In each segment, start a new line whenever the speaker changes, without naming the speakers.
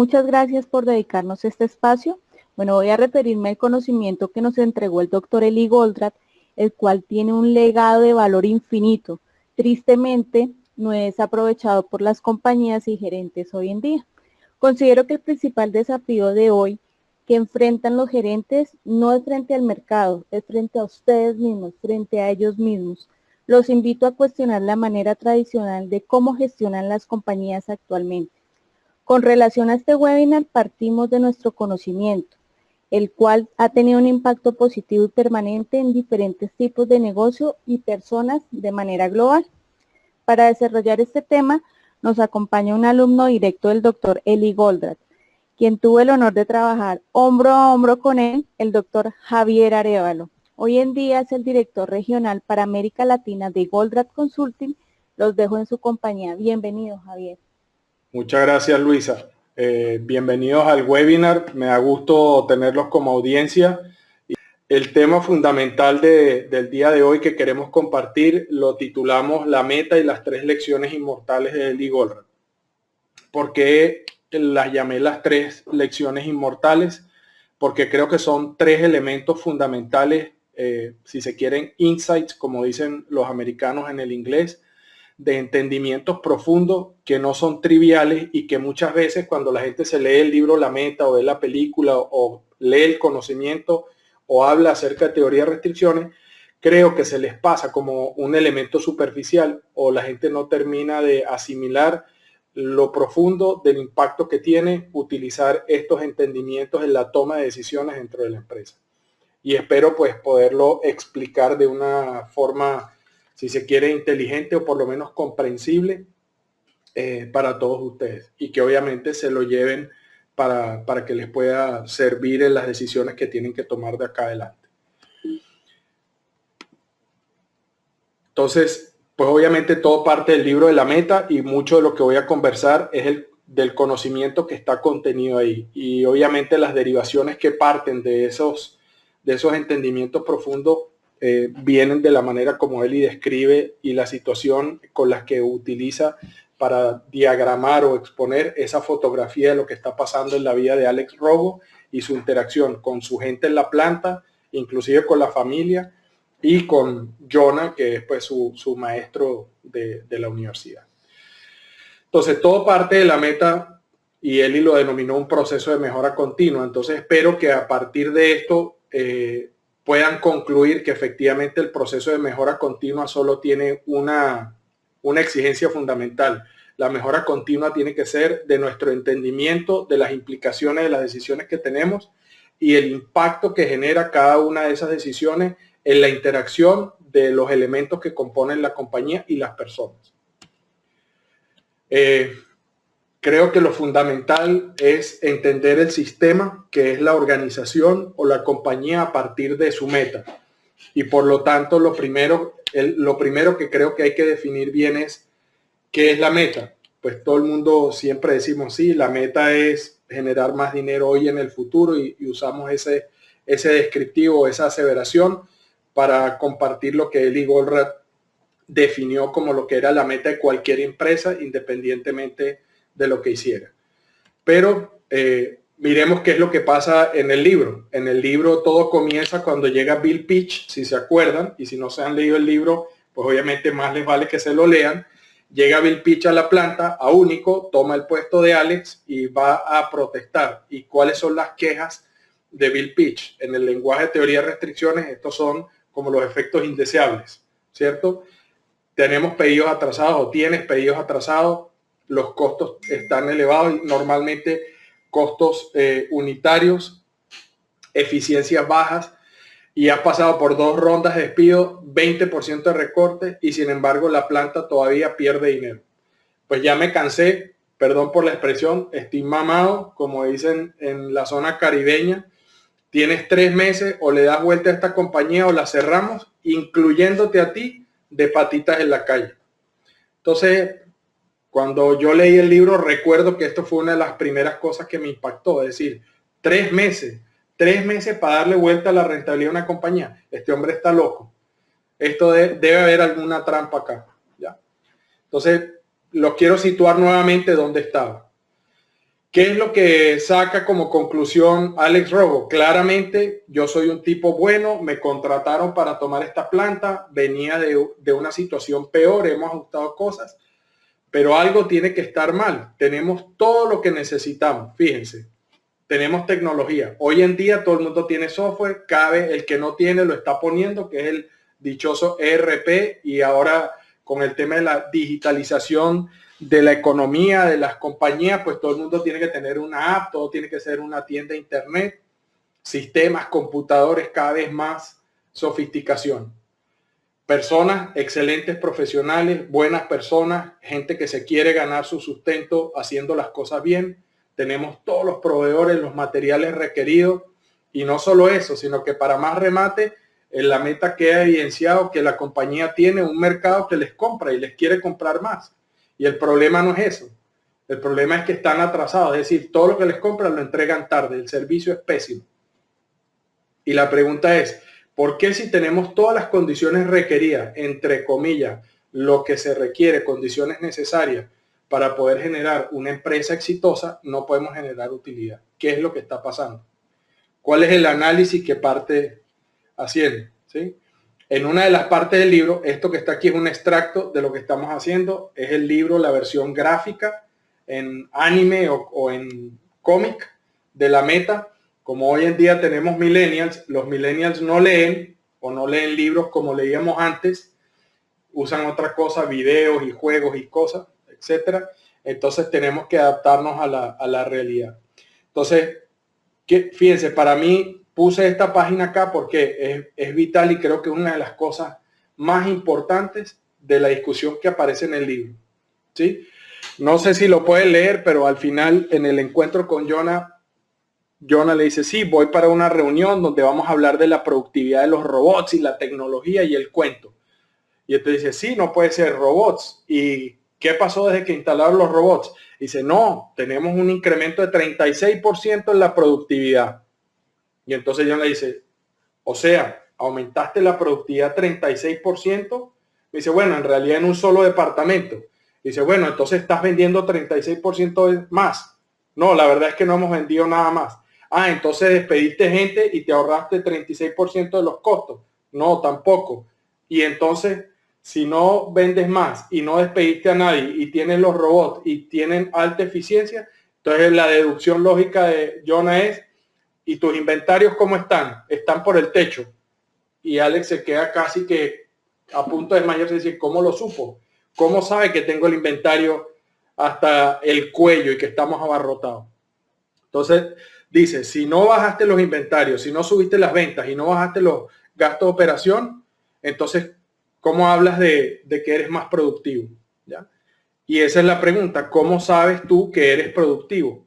muchas gracias por dedicarnos este espacio. Bueno, voy a referirme al conocimiento que nos entregó el doctor Eli Goldratt, el cual tiene un legado de valor infinito. Tristemente, no es aprovechado por las compañías y gerentes hoy en día. Considero que el principal desafío de hoy que enfrentan los gerentes no es frente al mercado, es frente a ustedes mismos, frente a ellos mismos. Los invito a cuestionar la manera tradicional de cómo gestionan las compañías actualmente. Con relación a este webinar, partimos de nuestro conocimiento, el cual ha tenido un impacto positivo y permanente en diferentes tipos de negocio y personas de manera global. Para desarrollar este tema, nos acompaña un alumno directo del doctor Eli Goldratt, quien tuvo el honor de trabajar hombro a hombro con él, el doctor Javier Arévalo. Hoy en día es el director regional para América Latina de Goldratt Consulting. Los dejo en su compañía. Bienvenido, Javier.
Muchas gracias, Luisa. Bienvenidos al webinar. Me da gusto tenerlos como audiencia. El tema fundamental del día de hoy que queremos compartir lo titulamos La meta y las 3 lecciones inmortales de Eli Goldratt. ¿Por qué las llamé las 3 lecciones inmortales? Porque creo que son 3 elementos fundamentales, si se quieren, insights, como dicen los americanos en el inglés, de entendimientos profundos que no son triviales y que muchas veces cuando la gente se lee el libro La Meta o ve la película o lee el conocimiento o habla acerca de teoría de restricciones, creo que se les pasa como un elemento superficial o la gente no termina de asimilar lo profundo del impacto que tiene utilizar estos entendimientos en la toma de decisiones dentro de la empresa. Y espero pues poderlo explicar de una forma, si se quiere, inteligente o por lo menos comprensible para todos ustedes y que obviamente se lo lleven para que les pueda servir en las decisiones que tienen que tomar de acá adelante. Entonces, pues obviamente todo parte del libro de La Meta y mucho de lo que voy a conversar es del conocimiento que está contenido ahí y obviamente las derivaciones que parten de esos entendimientos profundos vienen de la manera como Eli describe y la situación con la que utiliza para diagramar o exponer esa fotografía de lo que está pasando en la vida de Alex Rogo y su interacción con su gente en la planta, inclusive con la familia y con Jonah, que es pues su maestro de la universidad. Entonces todo parte de la meta y Eli lo denominó un proceso de mejora continua. Entonces espero que a partir de esto puedan concluir que efectivamente el proceso de mejora continua solo tiene una exigencia fundamental. La mejora continua tiene que ser de nuestro entendimiento de las implicaciones de las decisiones que tenemos y el impacto que genera cada una de esas decisiones en la interacción de los elementos que componen la compañía y las personas. Creo que lo fundamental es entender el sistema, que es la organización o la compañía a partir de su meta. Y por lo tanto, lo primero que creo que hay que definir bien es ¿qué es la meta? Pues todo el mundo siempre decimos, sí, la meta es generar más dinero hoy en el futuro y usamos ese descriptivo, esa aseveración para compartir lo que Eli Goldratt definió como lo que era la meta de cualquier empresa, independientemente de lo que hiciera. Pero miremos qué es lo que pasa en el libro. En el libro todo comienza cuando llega Bill Pitch, si se acuerdan, y si no se han leído el libro, pues obviamente más les vale que se lo lean. Llega Bill Pitch a la planta, a Único, toma el puesto de Alex y va a protestar. ¿Y cuáles son las quejas de Bill Pitch? En el lenguaje de teoría de restricciones, estos son como los efectos indeseables, ¿cierto? Tenemos pedidos atrasados o tienes pedidos atrasados, los costos están elevados, normalmente costos unitarios, eficiencias bajas, y has pasado por 2 rondas de despido, 20% de recorte y sin embargo la planta todavía pierde dinero. Pues ya me cansé, perdón por la expresión, estoy mamado, como dicen en la zona caribeña. Tienes 3 meses, o le das vuelta a esta compañía o la cerramos, incluyéndote a ti de patitas en la calle. Entonces, cuando yo leí el libro, recuerdo que esto fue una de las primeras cosas que me impactó, es decir, 3 meses para darle vuelta a la rentabilidad de una compañía. Este hombre está loco. Esto debe haber alguna trampa acá. ¿Ya? Entonces, lo quiero situar nuevamente donde estaba. ¿Qué es lo que saca como conclusión Alex Rogo? Claramente, yo soy un tipo bueno, me contrataron para tomar esta planta, venía de una situación peor, hemos ajustado cosas, pero algo tiene que estar mal. Tenemos todo lo que necesitamos, fíjense, tenemos tecnología. Hoy en día todo el mundo tiene software, cabe el que no tiene lo está poniendo, que es el dichoso ERP, y ahora con el tema de la digitalización de la economía, de las compañías, pues todo el mundo tiene que tener una app, todo tiene que ser una tienda de internet, sistemas, computadores, cada vez más sofisticación. Personas, excelentes profesionales, buenas personas, gente que se quiere ganar su sustento haciendo las cosas bien. Tenemos todos los proveedores, los materiales requeridos, y no solo eso, sino que para más remate, en la meta queda evidenciado que la compañía tiene un mercado que les compra y les quiere comprar más. Y el problema no es eso. El problema es que están atrasados, es decir, todo lo que les compran lo entregan tarde, el servicio es pésimo. Y la pregunta es, ¿por qué si tenemos todas las condiciones requeridas, entre comillas, lo que se requiere, condiciones necesarias para poder generar una empresa exitosa, no podemos generar utilidad? ¿Qué es lo que está pasando? ¿Cuál es el análisis que parte haciendo? ¿Sí? En una de las partes del libro, esto que está aquí es un extracto de lo que estamos haciendo, es el libro, la versión gráfica en anime o en cómic de la meta. Como hoy en día tenemos millennials, los millennials no leen o no leen libros como leíamos antes, usan otra cosa, videos y juegos y cosas, etcétera. Entonces tenemos que adaptarnos a la realidad. Entonces, fíjense, para mí puse esta página acá porque es vital y creo que es una de las cosas más importantes de la discusión que aparece en el libro. ¿Sí? No sé si lo pueden leer, pero al final en el encuentro con Jonah le dice, sí, voy para una reunión donde vamos a hablar de la productividad de los robots y la tecnología y el cuento. Y entonces dice, sí, no puede ser robots. ¿Y qué pasó desde que instalaron los robots? Dice, no, tenemos un incremento de 36% en la productividad. Y entonces John le dice, o sea, aumentaste la productividad 36%. Dice, bueno, en realidad en un solo departamento. Dice, bueno, entonces estás vendiendo 36% más. No, la verdad es que no hemos vendido nada más. Ah, entonces despediste gente y te ahorraste 36% de los costos. No, tampoco. Y entonces, si no vendes más y no despediste a nadie y tienes los robots y tienen alta eficiencia, entonces la deducción lógica de Jonah es, ¿y tus inventarios cómo están? Están por el techo. Y Alex se queda casi que a punto de desmayarse y decir, ¿cómo lo supo? ¿Cómo sabe que tengo el inventario hasta el cuello y que estamos abarrotados? Entonces dice, si no bajaste los inventarios, si no subiste las ventas y no bajaste los gastos de operación, entonces, ¿cómo hablas de que eres más productivo? ¿Ya? Y esa es la pregunta, ¿cómo sabes tú que eres productivo?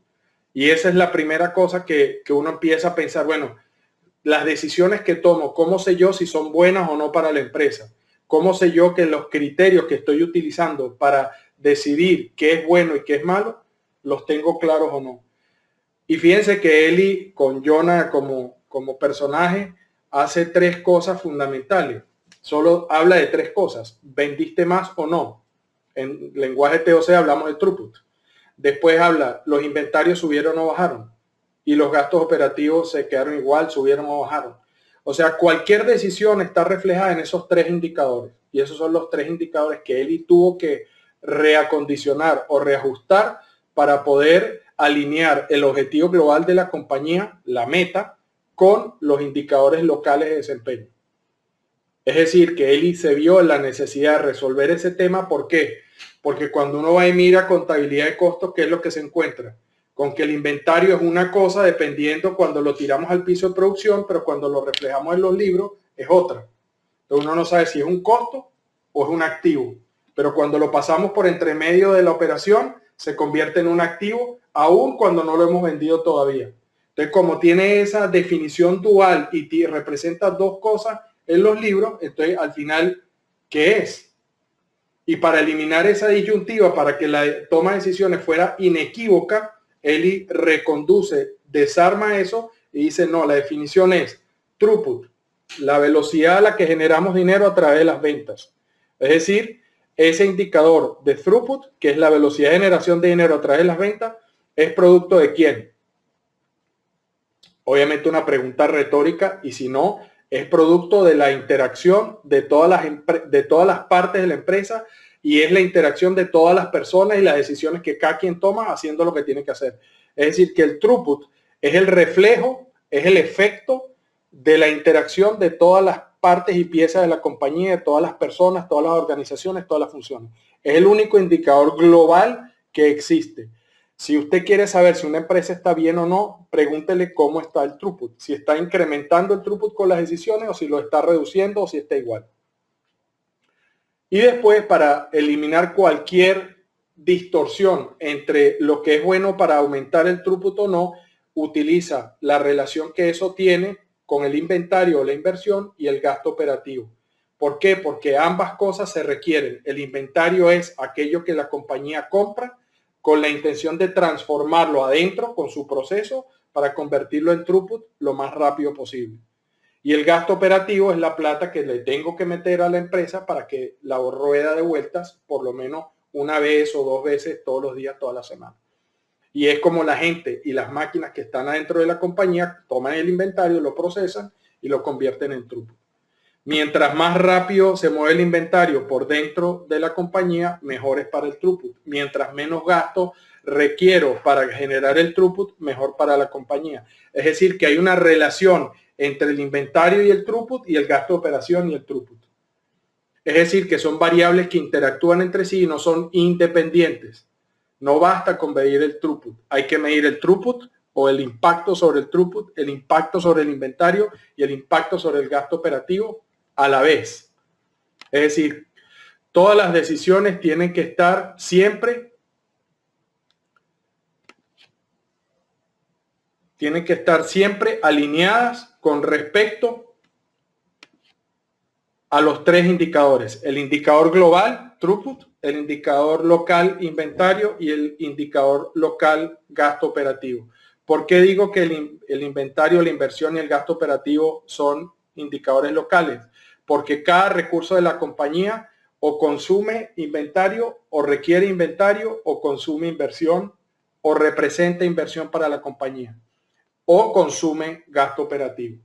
Y esa es la primera cosa que uno empieza a pensar, bueno, las decisiones que tomo, ¿cómo sé yo si son buenas o no para la empresa? ¿Cómo sé yo que los criterios que estoy utilizando para decidir qué es bueno y qué es malo, los tengo claros o no? Y fíjense que Eli con Jonah como personaje hace tres cosas fundamentales. Solo habla de tres cosas. ¿Vendiste más o no? En lenguaje TOC hablamos de throughput. Después habla, los inventarios subieron o bajaron. Y los gastos operativos se quedaron igual, subieron o bajaron. O sea, cualquier decisión está reflejada en esos tres indicadores. Y esos son los tres indicadores que Eli tuvo que reacondicionar o reajustar para poder alinear el objetivo global de la compañía, la meta, con los indicadores locales de desempeño. Es decir, que Eli se vio en la necesidad de resolver ese tema. ¿Por qué? Porque cuando uno va y mira contabilidad de costos, ¿qué es lo que se encuentra? Con que el inventario es una cosa dependiendo cuando lo tiramos al piso de producción, pero cuando lo reflejamos en los libros es otra. Entonces uno no sabe si es un costo o es un activo. Pero cuando lo pasamos por entre medio de la operación, se convierte en un activo, aun cuando no lo hemos vendido todavía. Entonces, como tiene esa definición dual y representa dos cosas en los libros, entonces al final, ¿qué es? Y para eliminar esa disyuntiva, para que la toma de decisiones fuera inequívoca, Eli reconduce, desarma eso y dice, no, la definición es throughput, la velocidad a la que generamos dinero a través de las ventas. Es decir, ese indicador de throughput, que es la velocidad de generación de dinero a través de las ventas, ¿Es producto de quién? Obviamente una pregunta retórica, y si no, es producto de la interacción de todas las partes de la empresa, y es la interacción de todas las personas y las decisiones que cada quien toma haciendo lo que tiene que hacer. Es decir, que el throughput es el reflejo, es el efecto de la interacción de todas las partes y piezas de la compañía, de todas las personas, todas las organizaciones, todas las funciones. Es el único indicador global que existe. Si usted quiere saber si una empresa está bien o no, pregúntele cómo está el throughput. Si está incrementando el throughput con las decisiones, o si lo está reduciendo, o si está igual. Y después, para eliminar cualquier distorsión entre lo que es bueno para aumentar el throughput o no, utiliza la relación que eso tiene con el inventario o la inversión y el gasto operativo. ¿Por qué? Porque ambas cosas se requieren. El inventario es aquello que la compañía compra con la intención de transformarlo adentro con su proceso para convertirlo en throughput lo más rápido posible. Y el gasto operativo es la plata que le tengo que meter a la empresa para que la rueda de vueltas por lo menos una vez o dos veces todos los días, toda la semana. Y es como la gente y las máquinas que están adentro de la compañía toman el inventario, lo procesan y lo convierten en throughput. Mientras más rápido se mueve el inventario por dentro de la compañía, mejor es para el throughput. Mientras menos gasto requiero para generar el throughput, mejor para la compañía. Es decir, que hay una relación entre el inventario y el throughput, y el gasto de operación y el throughput. Es decir, que son variables que interactúan entre sí y no son independientes. No basta con medir el throughput. Hay que medir el throughput o el impacto sobre el throughput, el impacto sobre el inventario y el impacto sobre el gasto operativo a la vez. Es decir, todas las decisiones tienen que estar siempre alineadas con respecto a los tres indicadores: el indicador global, throughput, el indicador local, inventario, y el indicador local, gasto operativo. ¿Por qué digo que el inventario, la inversión y el gasto operativo son indicadores locales? Porque cada recurso de la compañía o consume inventario, o requiere inventario, o consume inversión, o representa inversión para la compañía, o consume gasto operativo.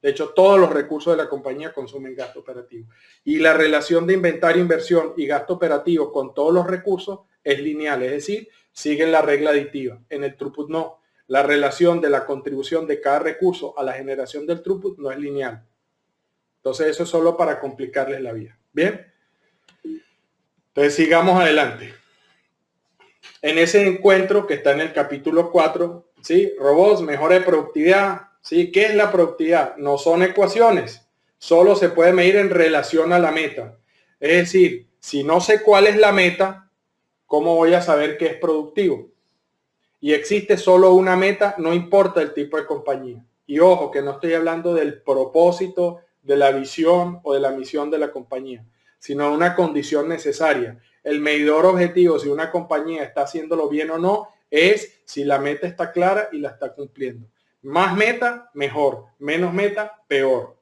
De hecho, todos los recursos de la compañía consumen gasto operativo. Y la relación de inventario, inversión y gasto operativo con todos los recursos es lineal, es decir, siguen la regla aditiva. En el throughput no. La relación de la contribución de cada recurso a la generación del throughput no es lineal. Entonces eso es solo para complicarles la vida. ¿Bien? Entonces sigamos adelante. En ese encuentro que está en el capítulo 4, ¿sí? Robots, mejora de productividad. ¿Sí? ¿Qué es la productividad? No son ecuaciones. Solo se puede medir en relación a la meta. Es decir, si no sé cuál es la meta, ¿cómo voy a saber qué es productivo? Y existe solo una meta, no importa el tipo de compañía. Y ojo, que no estoy hablando del propósito, de la visión o de la misión de la compañía, sino una condición necesaria. El medidor objetivo, si una compañía está haciéndolo bien o no, es si la meta está clara y la está cumpliendo. Más meta, mejor. Menos meta, peor.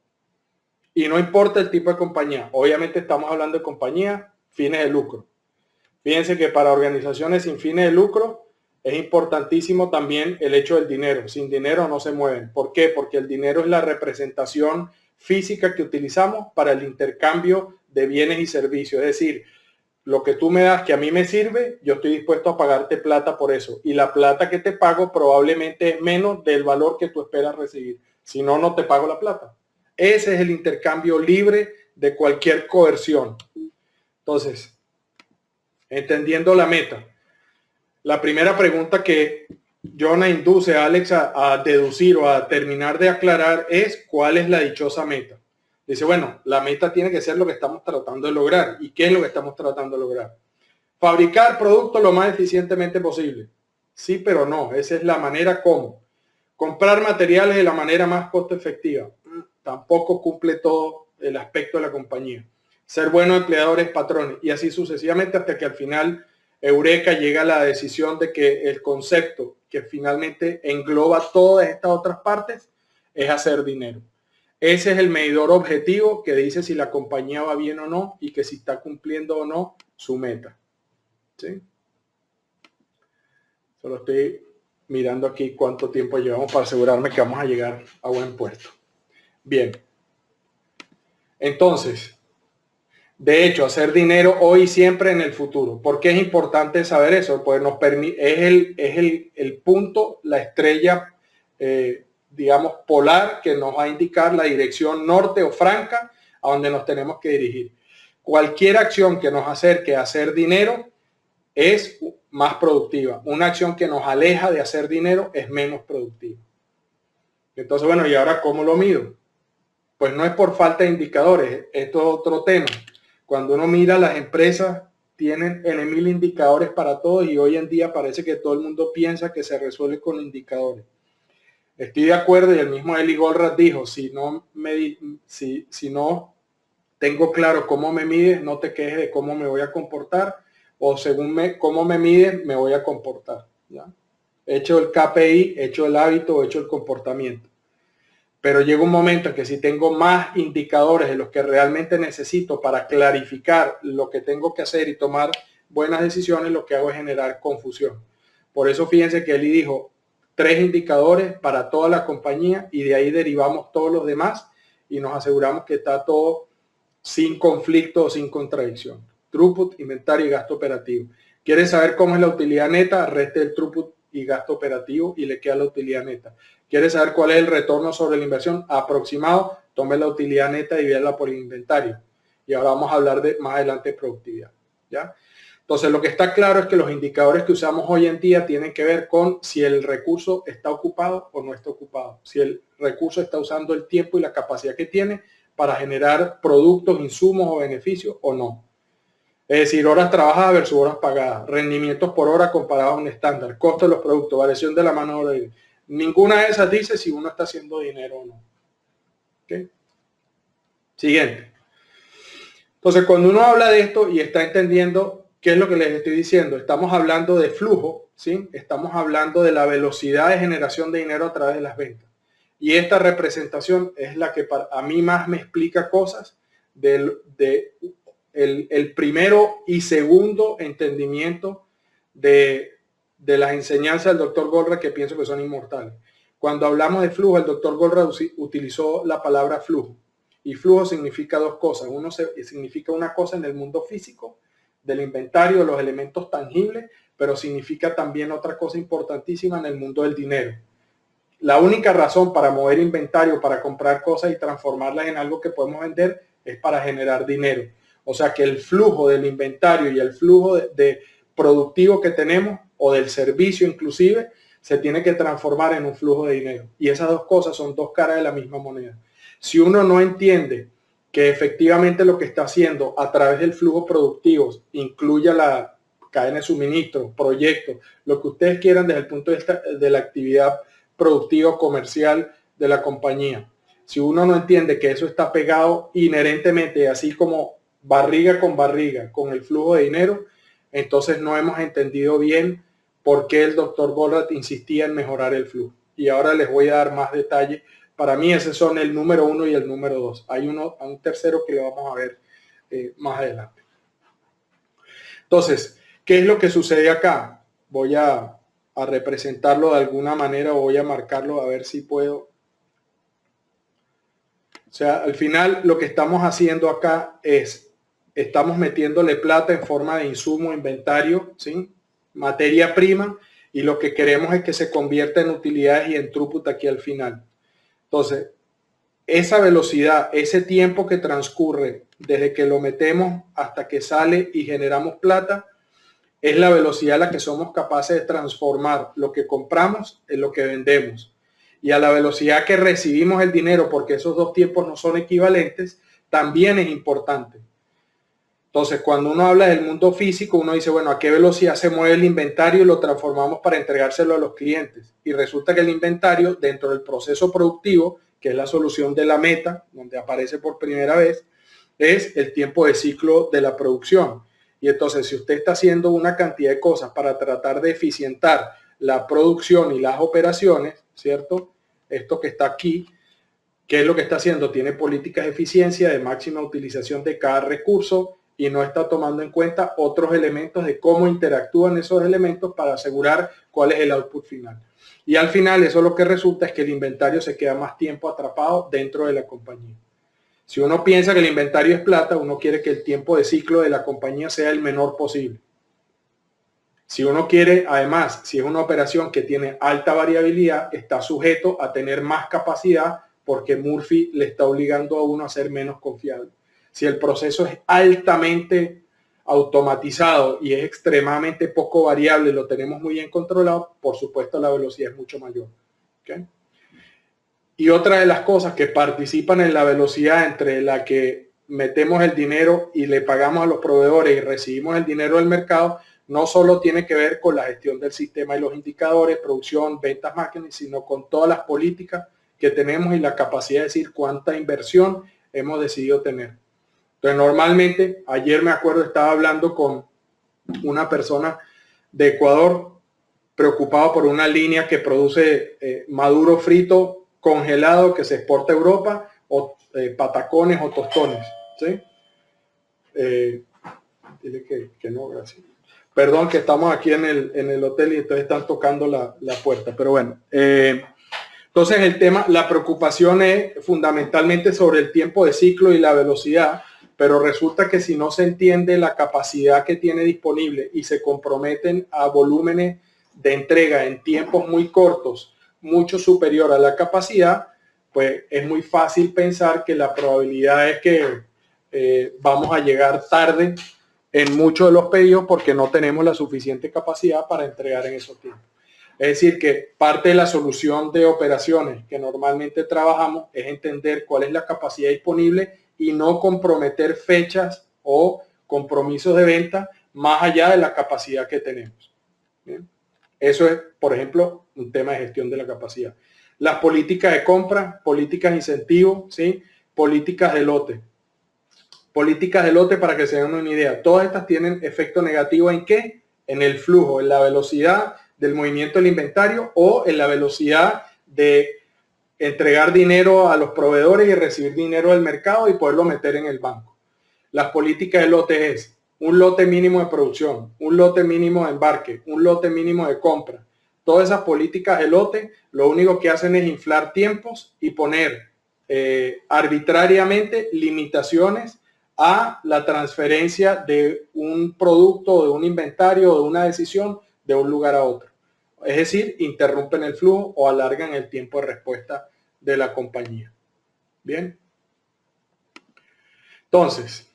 Y no importa el tipo de compañía. Obviamente estamos hablando de compañías fines de lucro. Fíjense que para organizaciones sin fines de lucro es importantísimo también el hecho del dinero. Sin dinero no se mueven. ¿Por qué? Porque el dinero es la representación física que utilizamos para el intercambio de bienes y servicios. Es decir, lo que tú me das que a mí me sirve, yo estoy dispuesto a pagarte plata por eso. Y la plata que te pago probablemente es menos del valor que tú esperas recibir. Si no, no te pago la plata. Ese es el intercambio libre de cualquier coerción. Entonces, entendiendo la meta, la primera pregunta que Jonah induce a Alex a deducir o a terminar de aclarar es: ¿cuál es la dichosa meta? Dice, bueno, la meta tiene que ser lo que estamos tratando de lograr. ¿Y qué es lo que estamos tratando de lograr? Fabricar productos lo más eficientemente posible. Sí, pero no. Esa es la manera como. Comprar materiales de la manera más costo efectiva. Tampoco cumple todo el aspecto de la compañía. Ser buenos empleadores, patrones, y así sucesivamente, hasta que al final Eureka llega a la decisión de que el concepto que finalmente engloba todas estas otras partes es hacer dinero. Ese es el medidor objetivo que dice si la compañía va bien o no, y que si está cumpliendo o no su meta. ¿Sí? Solo estoy mirando aquí cuánto tiempo llevamos para asegurarme que vamos a llegar a buen puesto. Bien. Entonces, de hecho, hacer dinero hoy y siempre en el futuro. ¿Por qué es importante saber eso? Pues nos permite, es el punto, la estrella, digamos, polar que nos va a indicar la dirección norte o franca a donde nos tenemos que dirigir. Cualquier acción que nos acerque a hacer dinero es más productiva. Una acción que nos aleja de hacer dinero es menos productiva. Entonces, bueno, ¿y ahora cómo lo mido? Pues no es por falta de indicadores, esto es otro tema. Cuando uno mira, las empresas tienen N.000 indicadores para todos y hoy en día parece que todo el mundo piensa que se resuelve con indicadores. Estoy de acuerdo y el mismo Eli Goldratt dijo, si no tengo claro cómo me mides, no te quejes de cómo me voy a comportar o según cómo me mides, me voy a comportar. ¿Ya? Hecho el KPI, hecho el hábito, hecho el comportamiento. Pero llega un momento en que si tengo más indicadores de los que realmente necesito para clarificar lo que tengo que hacer y tomar buenas decisiones, lo que hago es generar confusión. Por eso fíjense que Eli dijo 3 indicadores para toda la compañía y de ahí derivamos todos los demás y nos aseguramos que está todo sin conflicto o sin contradicción. Throughput, inventario y gasto operativo. ¿Quieres saber cómo es la utilidad neta? Reste el throughput y gasto operativo y le queda la utilidad neta. ¿Quieres saber cuál es el retorno sobre la inversión aproximado? Tome la utilidad neta y véala por el inventario. Y ahora vamos a hablar más adelante de productividad. ¿Ya? Entonces, lo que está claro es que los indicadores que usamos hoy en día tienen que ver con si el recurso está ocupado o no está ocupado. Si el recurso está usando el tiempo y la capacidad que tiene para generar productos, insumos o beneficios o no. Es decir, horas trabajadas versus horas pagadas, rendimientos por hora comparados a un estándar, costo de los productos, variación de la mano de obra. Ninguna de esas dice si uno está haciendo dinero o no. ¿Okay? Siguiente. Entonces, cuando uno habla de esto y está entendiendo qué es lo que les estoy diciendo, estamos hablando de flujo, ¿sí? Estamos hablando de la velocidad de generación de dinero a través de las ventas. Y esta representación es la que a mí más me explica cosas el primero y segundo entendimiento de las enseñanzas del Dr. Goldratt, que pienso que son inmortales. Cuando hablamos de flujo, el Dr. Goldratt utilizó la palabra flujo. Y flujo significa 2 cosas. Uno significa una cosa en el mundo físico, del inventario, de los elementos tangibles, pero significa también otra cosa importantísima en el mundo del dinero. La única razón para mover inventario, para comprar cosas y transformarlas en algo que podemos vender, es para generar dinero. O sea que el flujo del inventario y el flujo de productivo que tenemos, o del servicio inclusive, se tiene que transformar en un flujo de dinero. Y esas 2 cosas son 2 caras de la misma moneda. Si uno no entiende que efectivamente lo que está haciendo a través del flujo productivo incluya la cadena de suministro, proyectos, lo que ustedes quieran desde el punto de vista de la actividad productiva comercial de la compañía. Si uno no entiende que eso está pegado inherentemente, así como barriga con el flujo de dinero, entonces no hemos entendido bien por qué el Dr. Goldratt insistía en mejorar el flujo. Y ahora les voy a dar más detalles. Para mí esos son el número 1 y el número 2. Hay un tercero que lo vamos a ver más adelante. Entonces, ¿qué es lo que sucede acá? Voy a representarlo de alguna manera o voy a marcarlo a ver si puedo. O sea, al final lo que estamos haciendo acá es, estamos metiéndole plata en forma de insumo, inventario, ¿sí? Materia prima, y lo que queremos es que se convierta en utilidades y en throughput aquí al final. Entonces, esa velocidad, ese tiempo que transcurre desde que lo metemos hasta que sale y generamos plata, es la velocidad a la que somos capaces de transformar lo que compramos en lo que vendemos. Y a la velocidad que recibimos el dinero, porque esos 2 tiempos no son equivalentes, también es importante. Entonces, cuando uno habla del mundo físico, uno dice, bueno, ¿a qué velocidad se mueve el inventario y lo transformamos para entregárselo a los clientes? Y resulta que el inventario, dentro del proceso productivo, que es la solución de la meta, donde aparece por primera vez, es el tiempo de ciclo de la producción. Y entonces, si usted está haciendo una cantidad de cosas para tratar de eficientar la producción y las operaciones, ¿cierto? Esto que está aquí, ¿qué es lo que está haciendo? Tiene políticas de eficiencia, de máxima utilización de cada recurso, y no está tomando en cuenta otros elementos de cómo interactúan esos elementos para asegurar cuál es el output final. Y al final eso lo que resulta es que el inventario se queda más tiempo atrapado dentro de la compañía. Si uno piensa que el inventario es plata, uno quiere que el tiempo de ciclo de la compañía sea el menor posible. Si uno quiere, además, si es una operación que tiene alta variabilidad, está sujeto a tener más capacidad porque Murphy le está obligando a uno a ser menos confiable. Si el proceso es altamente automatizado y es extremadamente poco variable, lo tenemos muy bien controlado, por supuesto la velocidad es mucho mayor. ¿Okay? Y otra de las cosas que participan en la velocidad entre la que metemos el dinero y le pagamos a los proveedores y recibimos el dinero del mercado, no solo tiene que ver con la gestión del sistema y los indicadores, producción, ventas, máquinas, sino con todas las políticas que tenemos y la capacidad de decir cuánta inversión hemos decidido tener. Entonces, normalmente, ayer me acuerdo, estaba hablando con una persona de Ecuador preocupado por una línea que produce maduro frito congelado que se exporta a Europa, o patacones o tostones. ¿Sí? Dile que no, gracias. Perdón, que estamos aquí en el hotel y entonces están tocando la puerta, pero bueno. Entonces el tema, la preocupación es fundamentalmente sobre el tiempo de ciclo y la velocidad, pero resulta que si no se entiende la capacidad que tiene disponible y se comprometen a volúmenes de entrega en tiempos muy cortos, mucho superior a la capacidad, pues es muy fácil pensar que la probabilidad es que vamos a llegar tarde en muchos de los pedidos porque no tenemos la suficiente capacidad para entregar en esos tiempos. Es decir, que parte de la solución de operaciones que normalmente trabajamos es entender cuál es la capacidad disponible y no comprometer fechas o compromisos de venta más allá de la capacidad que tenemos. ¿Bien? Eso es, por ejemplo, un tema de gestión de la capacidad. Las políticas de compra, políticas de incentivo, ¿sí? Políticas de lote. Políticas de lote, para que se den una idea. Todas estas tienen efecto negativo ¿en qué? En el flujo, en la velocidad del movimiento del inventario o en la velocidad de entregar dinero a los proveedores y recibir dinero del mercado y poderlo meter en el banco. Las políticas de lote es un lote mínimo de producción, un lote mínimo de embarque, un lote mínimo de compra. Todas esas políticas de lote lo único que hacen es inflar tiempos y poner arbitrariamente limitaciones a la transferencia de un producto, de un inventario o de una decisión de un lugar a otro. Es decir, interrumpen el flujo o alargan el tiempo de respuesta de la compañía. Bien. Entonces,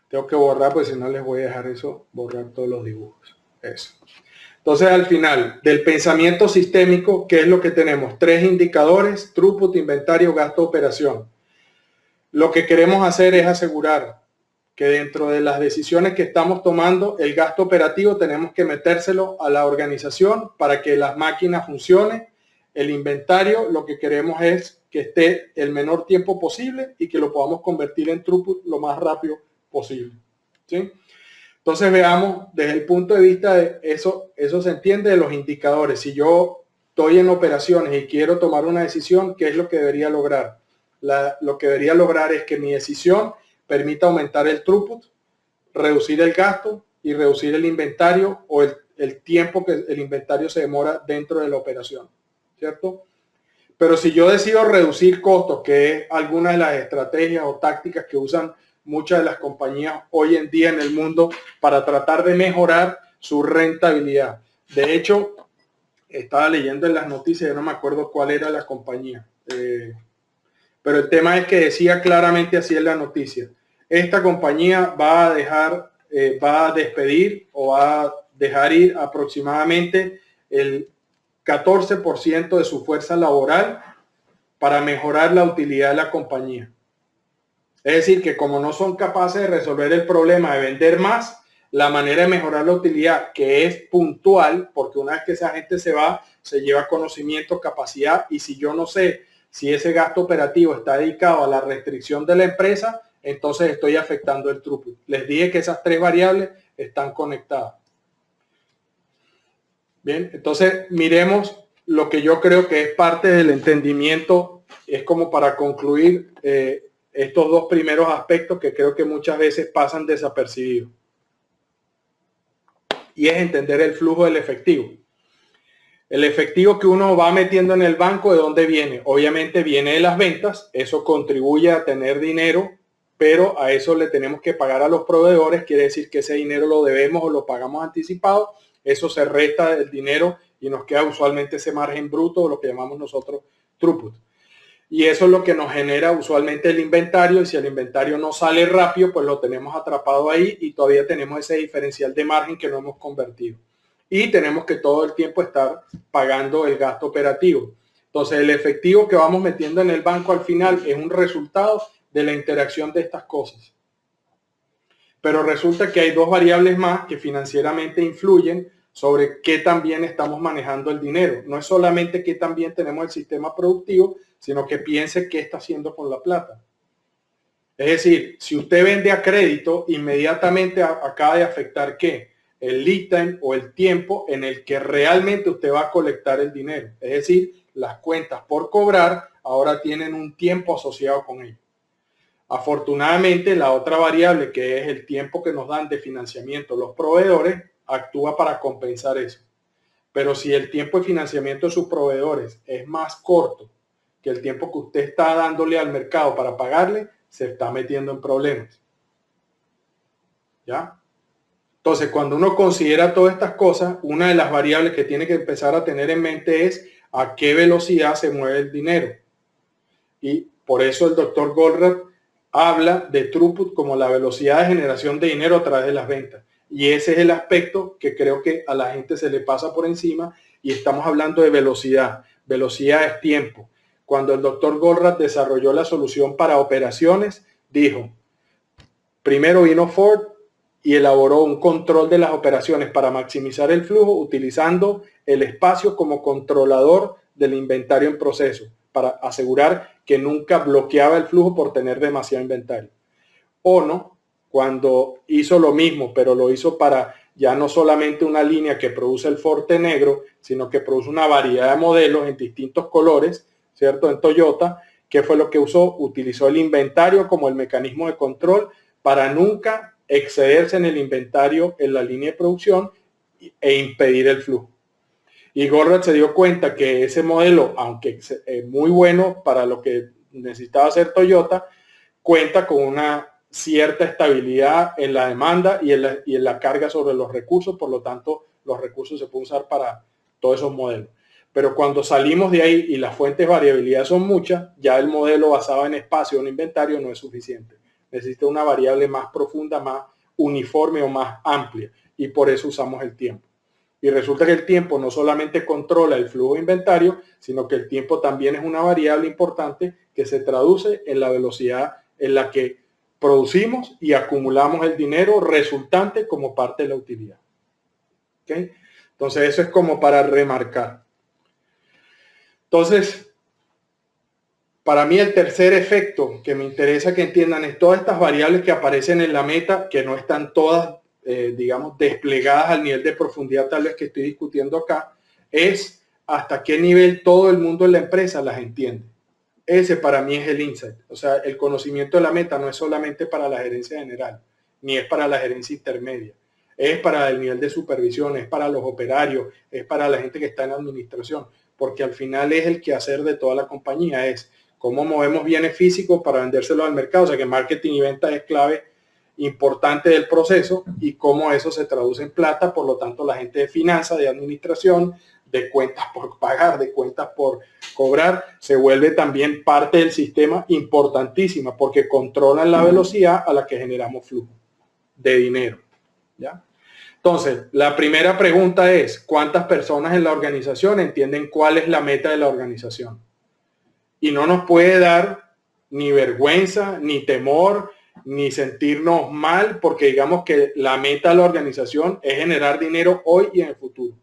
tengo que borrar, pues si no les voy a dejar eso, borrar todos los dibujos. Eso. Entonces, al final, del pensamiento sistémico, ¿qué es lo que tenemos? 3 indicadores: throughput, inventario, gasto, operación. Lo que queremos hacer es asegurar que dentro de las decisiones que estamos tomando, el gasto operativo tenemos que metérselo a la organización para que las máquinas funcionen. El inventario, lo que queremos es que esté el menor tiempo posible y que lo podamos convertir en throughput lo más rápido posible. ¿Sí? Entonces veamos desde el punto de vista de eso se entiende de los indicadores. Si yo estoy en operaciones y quiero tomar una decisión, ¿qué es lo que debería lograr? Lo que debería lograr es que mi decisión permita aumentar el throughput, reducir el gasto y reducir el inventario o el tiempo que el inventario se demora dentro de la operación, ¿cierto? Pero si yo decido reducir costos, que es alguna de las estrategias o tácticas que usan muchas de las compañías hoy en día en el mundo para tratar de mejorar su rentabilidad. De hecho, estaba leyendo en las noticias, yo no me acuerdo cuál era la compañía, pero el tema es que decía claramente así en la noticia: esta compañía va a despedir o va a dejar ir aproximadamente el 14% de su fuerza laboral para mejorar la utilidad de la compañía. Es decir, que como no son capaces de resolver el problema de vender más, la manera de mejorar la utilidad, que es puntual, porque una vez que esa gente se va, se lleva conocimiento, capacidad, y si yo no sé si ese gasto operativo está dedicado a la restricción de la empresa, entonces estoy afectando el throughput. Les dije que esas 3 variables están conectadas. Bien, entonces miremos lo que yo creo que es parte del entendimiento, es como para concluir estos dos primeros aspectos que creo que muchas veces pasan desapercibidos. Y es entender el flujo del efectivo. El efectivo que uno va metiendo en el banco, ¿de dónde viene? Obviamente viene de las ventas, eso contribuye a tener dinero, pero a eso le tenemos que pagar a los proveedores, quiere decir que ese dinero lo debemos o lo pagamos anticipado, eso se resta del dinero y nos queda usualmente ese margen bruto, o lo que llamamos nosotros throughput. Y eso es lo que nos genera usualmente el inventario, y si el inventario no sale rápido, pues lo tenemos atrapado ahí y todavía tenemos ese diferencial de margen que no hemos convertido. Y tenemos que todo el tiempo estar pagando el gasto operativo. Entonces el efectivo que vamos metiendo en el banco al final es un resultado de la interacción de estas cosas. Pero resulta que hay dos variables más que financieramente influyen sobre qué tan bien estamos manejando el dinero. No es solamente qué tan bien tenemos el sistema productivo, sino que piense qué está haciendo con la plata. Es decir, si usted vende a crédito, inmediatamente acaba de afectar ¿qué? El lead time o el tiempo en el que realmente usted va a colectar el dinero. Es decir, las cuentas por cobrar ahora tienen un tiempo asociado con ello. Afortunadamente, la otra variable, que es el tiempo que nos dan de financiamiento los proveedores, actúa para compensar eso. Pero si el tiempo de financiamiento de sus proveedores es más corto que el tiempo que usted está dándole al mercado para pagarle, se está metiendo en problemas. ¿Ya? Entonces, cuando uno considera todas estas cosas, una de las variables que tiene que empezar a tener en mente es a qué velocidad se mueve el dinero. Y por eso el doctor Goldratt habla de throughput como la velocidad de generación de dinero a través de las ventas. Y ese es el aspecto que creo que a la gente se le pasa por encima, y estamos hablando de velocidad. Velocidad es tiempo. Cuando el doctor Goldratt desarrolló la solución para operaciones, dijo, primero vino Ford y elaboró un control de las operaciones para maximizar el flujo utilizando el espacio como controlador del inventario en proceso, para asegurar que nunca bloqueaba el flujo por tener demasiado inventario. Ono, cuando hizo lo mismo, pero lo hizo para ya no solamente una línea que produce el Forte negro, sino que produce una variedad de modelos en distintos colores, ¿cierto? En Toyota, ¿qué fue lo que usó? Utilizó el inventario como el mecanismo de control para nunca excederse en el inventario en la línea de producción e impedir el flujo. Y Goldratt se dio cuenta que ese modelo, aunque es muy bueno para lo que necesitaba hacer Toyota, cuenta con una cierta estabilidad en la demanda y en la carga sobre los recursos, por lo tanto los recursos se pueden usar para todos esos modelos. Pero cuando salimos de ahí y las fuentes de variabilidad son muchas, ya el modelo basado en espacio o en inventario no es suficiente. Necesita una variable más profunda, más uniforme o más amplia, y por eso usamos el tiempo. Y resulta que el tiempo no solamente controla el flujo de inventario, sino que el tiempo también es una variable importante que se traduce en la velocidad en la que producimos y acumulamos el dinero resultante como parte de la utilidad. ¿Okay? Entonces eso es como para remarcar. Entonces, para mí el tercer efecto que me interesa que entiendan es todas estas variables que aparecen en la meta, que no están todas, digamos, desplegadas al nivel de profundidad tal vez que estoy discutiendo acá, es hasta qué nivel todo el mundo en la empresa las entiende. Ese para mí es el insight. O sea, el conocimiento de la meta no es solamente para la gerencia general, ni es para la gerencia intermedia. Es para el nivel de supervisión, es para los operarios, es para la gente que está en administración, porque al final es el quehacer de toda la compañía, es cómo movemos bienes físicos para vendérselos al mercado. O sea que marketing y ventas es clave importante del proceso, y cómo eso se traduce en plata. Por lo tanto, la gente de finanzas, de administración, de cuentas por pagar, de cuentas por cobrar, se vuelve también parte del sistema importantísima, porque controlan la velocidad a la que generamos flujo de dinero. ¿Ya? Entonces, la primera pregunta es, ¿cuántas personas en la organización entienden cuál es la meta de la organización? Y no nos puede dar ni vergüenza, ni temor, ni sentirnos mal, porque digamos que la meta de la organización es generar dinero hoy y en el futuro,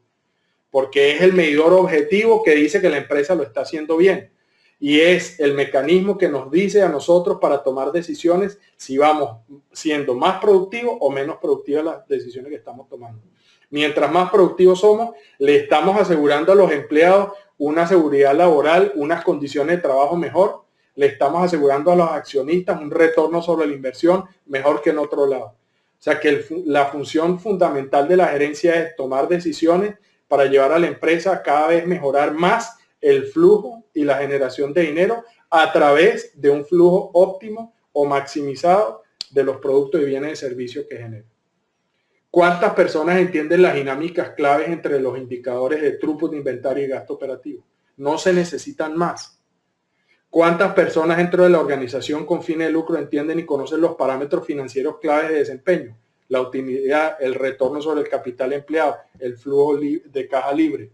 porque es el medidor objetivo que dice que la empresa lo está haciendo bien, y es el mecanismo que nos dice a nosotros para tomar decisiones si vamos siendo más productivos o menos productivas las decisiones que estamos tomando. Mientras más productivos somos, le estamos asegurando a los empleados una seguridad laboral, unas condiciones de trabajo mejor, le estamos asegurando a los accionistas un retorno sobre la inversión mejor que en otro lado. O sea que la función fundamental de la gerencia es tomar decisiones para llevar a la empresa a cada vez mejorar más el flujo y la generación de dinero a través de un flujo óptimo o maximizado de los productos y bienes y servicios que genera. ¿Cuántas personas entienden las dinámicas claves entre los indicadores de throughput, inventario y gasto operativo? No se necesitan más. ¿Cuántas personas dentro de la organización con fines de lucro entienden y conocen los parámetros financieros claves de desempeño? La utilidad, el retorno sobre el capital empleado, el flujo de caja libre,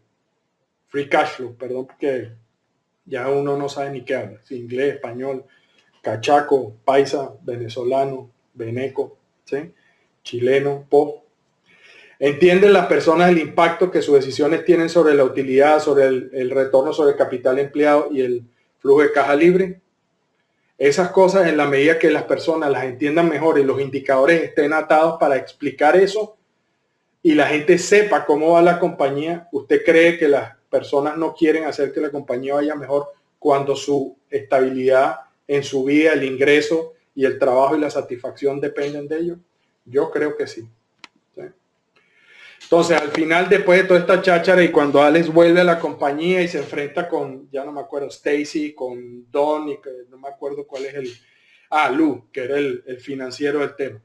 free cash flow, perdón, porque ya uno no sabe ni qué habla, si inglés, español, cachaco, paisa, venezolano, veneco, ¿sí? Chileno, po. ¿Entienden las personas el impacto que sus decisiones tienen sobre la utilidad, sobre el retorno sobre el capital empleado y el flujo de caja libre? Esas cosas, en la medida que las personas las entiendan mejor y los indicadores estén atados para explicar eso y la gente sepa cómo va la compañía, ¿usted cree que las personas no quieren hacer que la compañía vaya mejor cuando su estabilidad en su vida, el ingreso y el trabajo y la satisfacción dependen de ello? Yo creo que sí. Entonces, al final, después de toda esta cháchara y cuando Alex vuelve a la compañía y se enfrenta con, ya no me acuerdo, Stacy, con Don y que no me acuerdo cuál es Lou, que era el financiero del tema.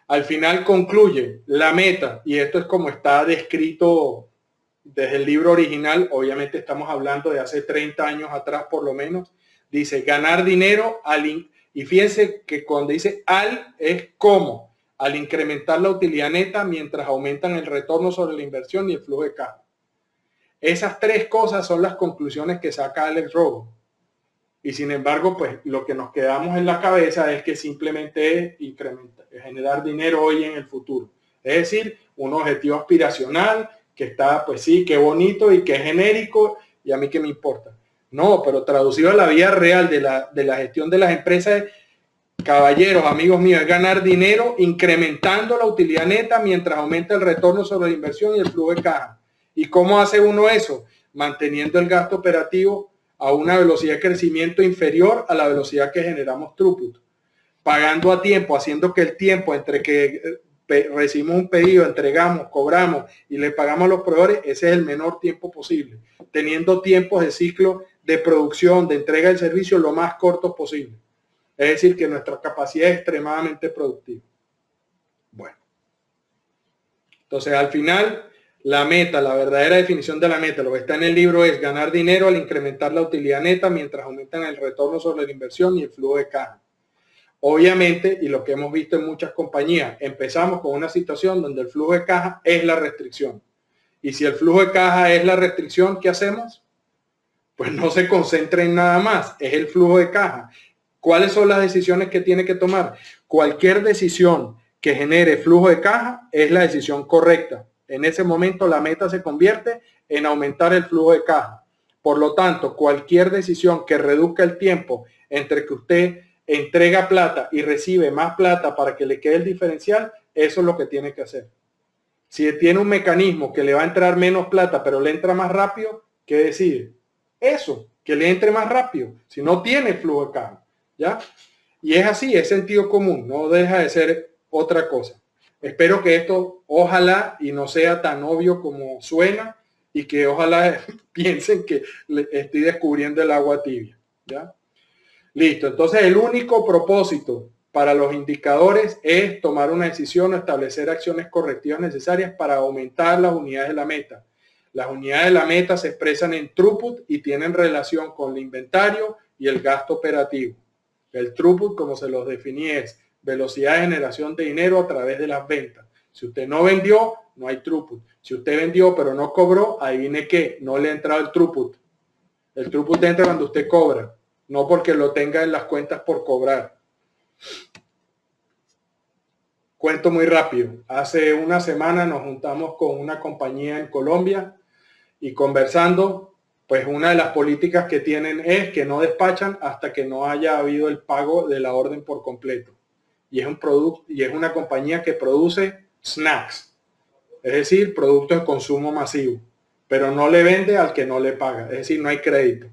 Al final concluye la meta, y esto es como está descrito desde el libro original, obviamente estamos hablando de hace 30 años atrás por lo menos, dice ganar dinero y fíjense que cuando dice es cómo. Al incrementar la utilidad neta mientras aumentan el retorno sobre la inversión y el flujo de caja. Esas tres cosas son las conclusiones que saca Alex Rogo. Y sin embargo, pues lo que nos quedamos en la cabeza es que simplemente es generar dinero hoy en el futuro. Es decir, un objetivo aspiracional que está, pues sí, qué bonito y qué genérico y a mí qué me importa. No, pero traducido a la vida real de la gestión de las empresas, caballeros, amigos míos, es ganar dinero incrementando la utilidad neta mientras aumenta el retorno sobre la inversión y el flujo de caja. ¿Y cómo hace uno eso? Manteniendo el gasto operativo a una velocidad de crecimiento inferior a la velocidad que generamos throughput. Pagando a tiempo, haciendo que el tiempo entre que recibimos un pedido, entregamos, cobramos y le pagamos a los proveedores, ese es el menor tiempo posible. Teniendo tiempos de ciclo de producción, de entrega del servicio lo más cortos posible. Es decir, que nuestra capacidad es extremadamente productiva. Bueno. Entonces, al final, la meta, la verdadera definición de la meta, lo que está en el libro es ganar dinero al incrementar la utilidad neta mientras aumentan el retorno sobre la inversión y el flujo de caja. Obviamente, y lo que hemos visto en muchas compañías, empezamos con una situación donde el flujo de caja es la restricción. Y si el flujo de caja es la restricción, ¿qué hacemos? Pues no se concentra en nada más, es el flujo de caja. ¿Cuáles son las decisiones que tiene que tomar? Cualquier decisión que genere flujo de caja es la decisión correcta. En ese momento la meta se convierte en aumentar el flujo de caja. Por lo tanto, cualquier decisión que reduzca el tiempo entre que usted entrega plata y recibe más plata para que le quede el diferencial, eso es lo que tiene que hacer. Si tiene un mecanismo que le va a entrar menos plata, pero le entra más rápido, ¿qué decide? Eso, que le entre más rápido. Si no tiene flujo de caja. ¿Ya? Y es así, es sentido común, no deja de ser otra cosa. Espero que esto ojalá y no sea tan obvio como suena y que ojalá piensen que estoy descubriendo el agua tibia. ¿Ya? Listo, entonces el único propósito para los indicadores es tomar una decisión o establecer acciones correctivas necesarias para aumentar las unidades de la meta. Las unidades de la meta se expresan en throughput y tienen relación con el inventario y el gasto operativo. El throughput, como se los definí, es velocidad de generación de dinero a través de las ventas. Si usted no vendió, no hay throughput. Si usted vendió pero no cobró, adivine qué, no le ha entrado el throughput. El throughput entra cuando usted cobra, no porque lo tenga en las cuentas por cobrar. Cuento muy rápido. Hace una semana nos juntamos con una compañía en Colombia y conversando, pues una de las políticas que tienen es que no despachan hasta que no haya habido el pago de la orden por completo. Y es un producto, y es una compañía que produce snacks, es decir, productos de consumo masivo, pero no le vende al que no le paga, es decir, no hay crédito.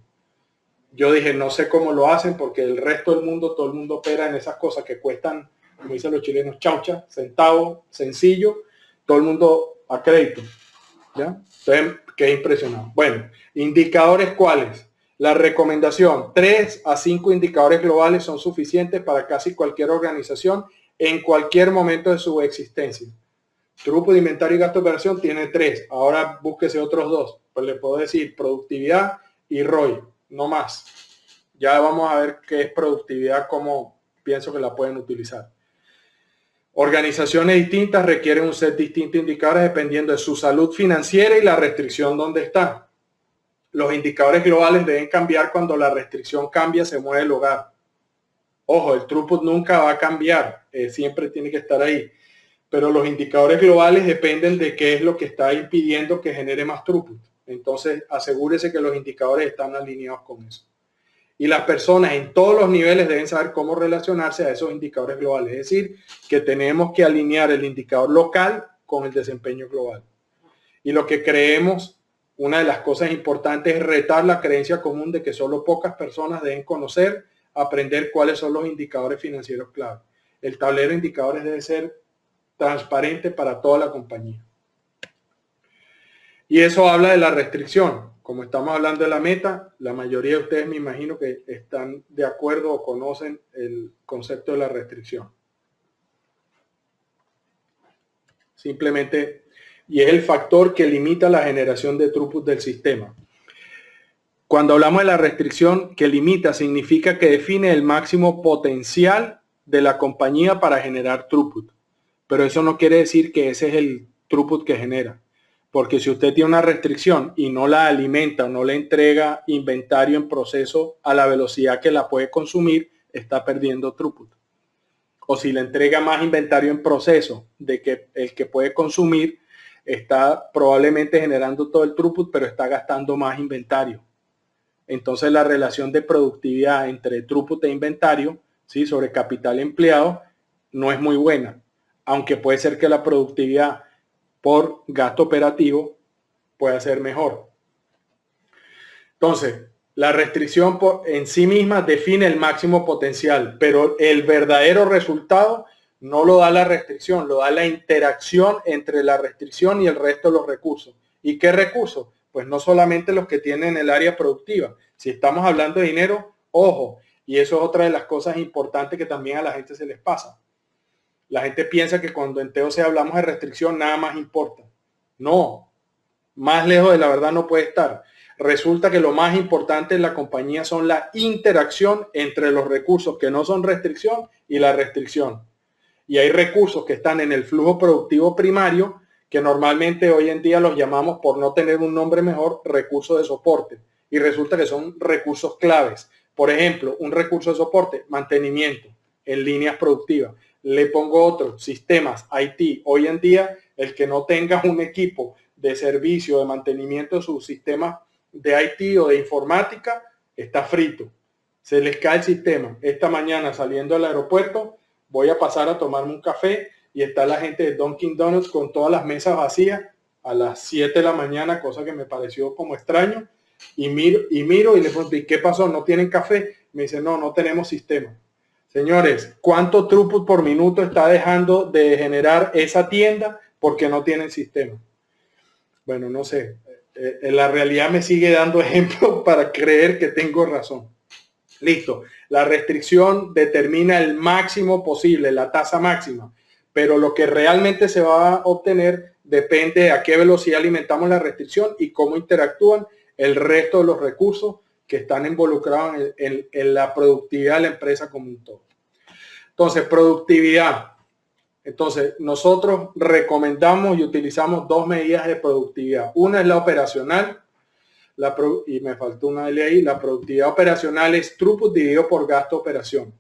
yo dije, no sé cómo lo hacen porque el resto del mundo, todo el mundo opera en esas cosas que cuestan, como dicen los chilenos, chaucha, centavo, sencillo, todo el mundo a crédito. ¿Ya? Entonces, quedé impresionado. Bueno, indicadores ¿cuáles? La recomendación, 3 a 5 indicadores globales son suficientes para casi cualquier organización en cualquier momento de su existencia. Throughput de inventario y gasto de operación tiene 3. Ahora búsquese otros 2. Pues le puedo decir productividad y ROI, no más. Ya vamos a ver qué es productividad, cómo pienso que la pueden utilizar. Organizaciones distintas requieren un set distinto de indicadores dependiendo de su salud financiera y la restricción donde está. Los indicadores globales deben cambiar cuando la restricción cambia, se mueve el hogar. Ojo, el throughput nunca va a cambiar, siempre tiene que estar ahí. Pero los indicadores globales dependen de qué es lo que está impidiendo que genere más throughput. Entonces, asegúrese que los indicadores están alineados con eso. Y las personas en todos los niveles deben saber cómo relacionarse a esos indicadores globales. Es decir, que tenemos que alinear el indicador local con el desempeño global. Y lo que creemos, una de las cosas importantes es retar la creencia común de que solo pocas personas deben conocer, aprender cuáles son los indicadores financieros clave. El tablero de indicadores debe ser transparente para toda la compañía. Y eso habla de la restricción. Como estamos hablando de la meta, la mayoría de ustedes me imagino que están de acuerdo o conocen el concepto de la restricción. Simplemente, y es el factor que limita la generación de throughput del sistema. Cuando hablamos de la restricción que limita, significa que define el máximo potencial de la compañía para generar throughput. Pero eso no quiere decir que ese es el throughput que genera. Porque si usted tiene una restricción y no la alimenta o no le entrega inventario en proceso a la velocidad que la puede consumir, está perdiendo throughput. O si le entrega más inventario en proceso de que el que puede consumir, está probablemente generando todo el throughput, pero está gastando más inventario. Entonces la relación de productividad entre throughput e inventario, ¿sí?, sobre capital empleado, no es muy buena. Aunque puede ser que la productividad por gasto operativo pueda ser mejor. Entonces, la restricción en sí misma define el máximo potencial, pero el verdadero resultado no lo da la restricción, lo da la interacción entre la restricción y el resto de los recursos. ¿Y qué recursos? Pues no solamente los que tienen el área productiva. Si estamos hablando de dinero, ojo, y eso es otra de las cosas importantes que también a la gente se les pasa. La gente piensa que cuando en TOC hablamos de restricción, nada más importa. No, más lejos de la verdad no puede estar. Resulta que lo más importante en la compañía son la interacción entre los recursos que no son restricción y la restricción. Y hay recursos que están en el flujo productivo primario que normalmente hoy en día los llamamos, por no tener un nombre mejor, recursos de soporte. Y resulta que son recursos claves. Por ejemplo, un recurso de soporte, mantenimiento en líneas productivas. Le pongo otro, sistemas, IT. Hoy en día, el que no tenga un equipo de servicio, de mantenimiento de sus sistemas de IT o de informática, está frito. Se les cae el sistema. Esta mañana saliendo del aeropuerto, voy a pasar a tomarme un café y está la gente de Dunkin' Donuts con todas las mesas vacías a las 7 de la mañana, cosa que me pareció como extraño. Y miro y le pregunto, ¿y qué pasó? ¿No tienen café? Me dice, no tenemos sistema. Señores, ¿cuánto throughput por minuto está dejando de generar esa tienda porque no tienen sistema? Bueno, no sé. La realidad me sigue dando ejemplos para creer que tengo razón. Listo. La restricción determina el máximo posible, la tasa máxima. Pero lo que realmente se va a obtener depende de a qué velocidad alimentamos la restricción y cómo interactúan el resto de los recursos que están involucrados en la productividad de la empresa como un todo. Entonces, productividad. Entonces, nosotros recomendamos y utilizamos dos medidas de productividad. Una es la operacional, y me faltó una de ahí. La productividad operacional es throughput dividido por gasto de operación.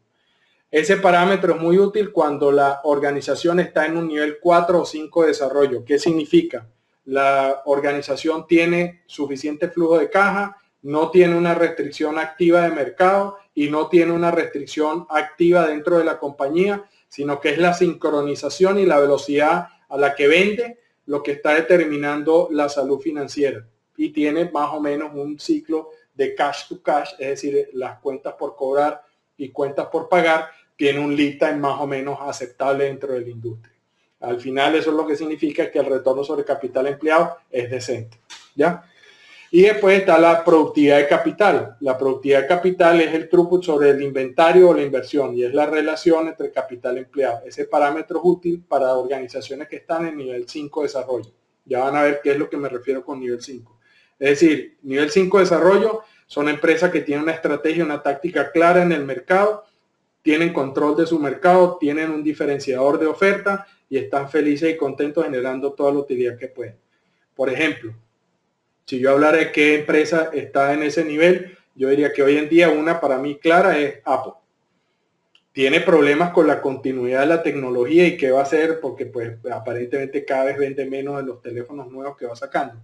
Ese parámetro es muy útil cuando la organización está en un nivel 4 o 5 de desarrollo. ¿Qué significa? La organización tiene suficiente flujo de caja, no tiene una restricción activa de mercado y no tiene una restricción activa dentro de la compañía, sino que es la sincronización y la velocidad a la que vende lo que está determinando la salud financiera. Y tiene más o menos un ciclo de cash to cash, es decir, las cuentas por cobrar y cuentas por pagar, tiene un lead time más o menos aceptable dentro de la industria. Al final eso es lo que significa que el retorno sobre capital empleado es decente, ¿ya? Y después está la productividad de capital. La productividad de capital es el throughput sobre el inventario o la inversión y es la relación entre capital empleado. Ese parámetro es útil para organizaciones que están en nivel 5 de desarrollo. Ya van a ver qué es lo que me refiero con nivel 5. Es decir, nivel 5 de desarrollo son empresas que tienen una estrategia, una táctica clara en el mercado, tienen control de su mercado, tienen un diferenciador de oferta y están felices y contentos generando toda la utilidad que pueden. Por ejemplo, si yo hablara de qué empresa está en ese nivel, yo diría que hoy en día una para mí clara es Apple. Tiene problemas con la continuidad de la tecnología y qué va a hacer porque pues aparentemente cada vez vende menos de los teléfonos nuevos que va sacando.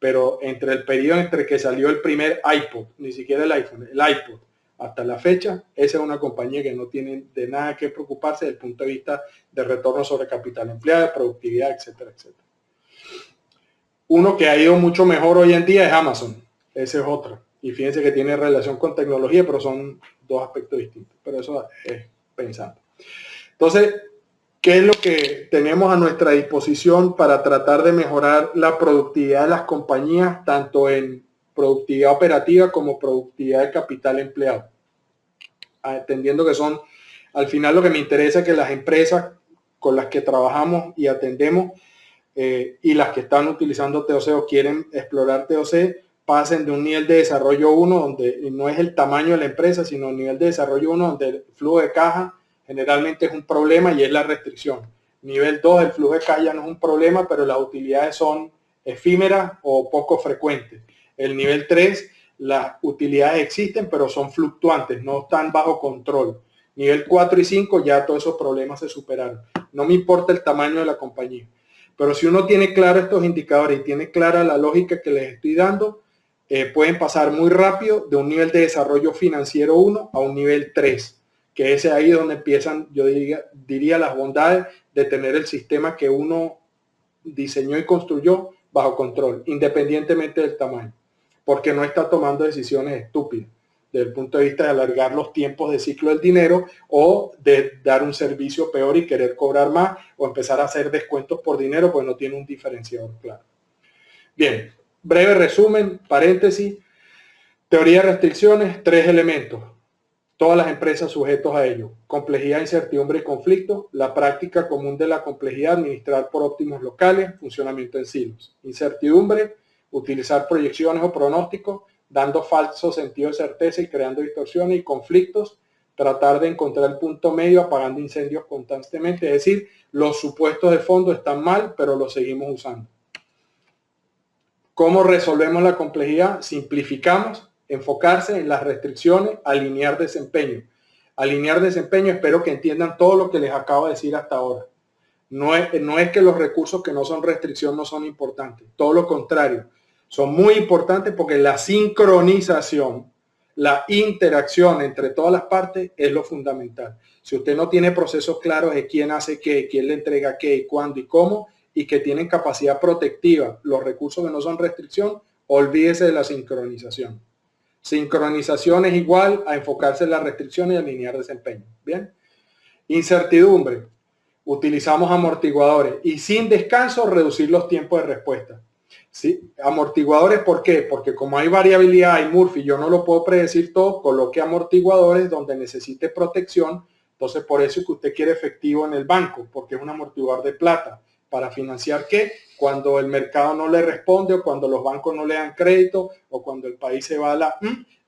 Pero entre el periodo entre que salió el primer iPod, ni siquiera el iPhone, el iPod, hasta la fecha, esa es una compañía que no tiene de nada que preocuparse desde el punto de vista de retorno sobre capital empleado, de productividad, etcétera, etcétera. Uno que ha ido mucho mejor hoy en día es Amazon. Ese es otro. Y fíjense que tiene relación con tecnología, pero son dos aspectos distintos. Pero eso es pensando. Entonces, ¿qué es lo que tenemos a nuestra disposición para tratar de mejorar la productividad de las compañías, tanto en productividad operativa como productividad de capital empleado? Entendiendo que son, al final lo que me interesa es que las empresas con las que trabajamos y atendemos y las que están utilizando TOC o quieren explorar TOC pasen de un nivel de desarrollo 1 donde no es el tamaño de la empresa, sino el nivel de desarrollo 1 donde el flujo de caja generalmente es un problema y es la restricción. Nivel 2, el flujo de caja ya no es un problema, pero las utilidades son efímeras o poco frecuentes. El nivel 3, las utilidades existen, pero son fluctuantes, no están bajo control. Nivel 4 y 5, ya todos esos problemas se superaron. No me importa el tamaño de la compañía. Pero si uno tiene claro estos indicadores y tiene clara la lógica que les estoy dando, pueden pasar muy rápido de un nivel de desarrollo financiero 1 a un nivel 3, que es ahí donde empiezan, yo diría las bondades de tener el sistema que uno diseñó y construyó bajo control, independientemente del tamaño, porque no está tomando decisiones estúpidas desde el punto de vista de alargar los tiempos de ciclo del dinero o de dar un servicio peor y querer cobrar más o empezar a hacer descuentos por dinero pues no tiene un diferenciador claro. Bien, breve resumen, paréntesis, teoría de restricciones, 3 elementos. Todas las empresas sujetos a ello. Complejidad, incertidumbre y conflicto. La práctica común de la complejidad, administrar por óptimos locales, funcionamiento en silos. Incertidumbre, utilizar proyecciones o pronósticos, dando falso sentido de certeza y creando distorsiones y conflictos, tratar de encontrar el punto medio apagando incendios constantemente, es decir, los supuestos de fondo están mal, pero los seguimos usando. ¿Cómo resolvemos la complejidad? Simplificamos, enfocarse en las restricciones, alinear desempeño. Alinear desempeño, espero que entiendan todo lo que les acabo de decir hasta ahora. No es que los recursos que no son restricción no son importantes, todo lo contrario. Son muy importantes porque la sincronización, la interacción entre todas las partes es lo fundamental. Si usted no tiene procesos claros de quién hace qué, quién le entrega qué, cuándo y cómo, y que tienen capacidad protectiva, los recursos que no son restricción, olvídese de la sincronización. Sincronización es igual a enfocarse en la restricción y alinear desempeño. Bien. Incertidumbre. Utilizamos amortiguadores y sin descanso reducir los tiempos de respuesta. ¿Sí? Amortiguadores, ¿por qué? Porque como hay variabilidad, hay Murphy, yo no lo puedo predecir todo, coloque amortiguadores donde necesite protección. Entonces, por eso es que usted quiere efectivo en el banco, porque es un amortiguador de plata. ¿Para financiar qué? Cuando el mercado no le responde o cuando los bancos no le dan crédito o cuando el país se va a la...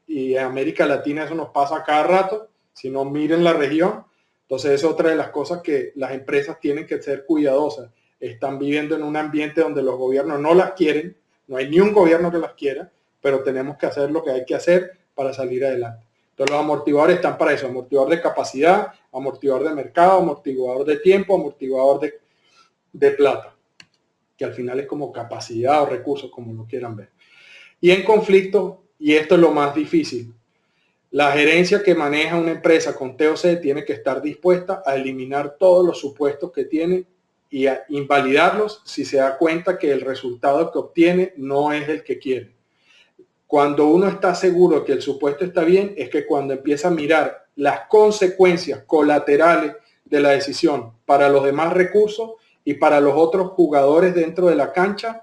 Y en América Latina eso nos pasa cada rato. Si no, miren la región. Entonces, es otra de las cosas que las empresas tienen que ser cuidadosas. Están viviendo en un ambiente donde los gobiernos no las quieren. No hay ni un gobierno que las quiera, pero tenemos que hacer lo que hay que hacer para salir adelante. Entonces, los amortiguadores están para eso. Amortiguador de capacidad, amortiguador de mercado, amortiguador de tiempo, amortiguador de plata, que al final es como capacidad o recursos, como lo quieran ver. Y en conflicto, y esto es lo más difícil, la gerencia que maneja una empresa con TOC tiene que estar dispuesta a eliminar todos los supuestos que tiene y a invalidarlos si se da cuenta que el resultado que obtiene no es el que quiere. Cuando uno está seguro que el supuesto está bien, es que cuando empieza a mirar las consecuencias colaterales de la decisión para los demás recursos y para los otros jugadores dentro de la cancha,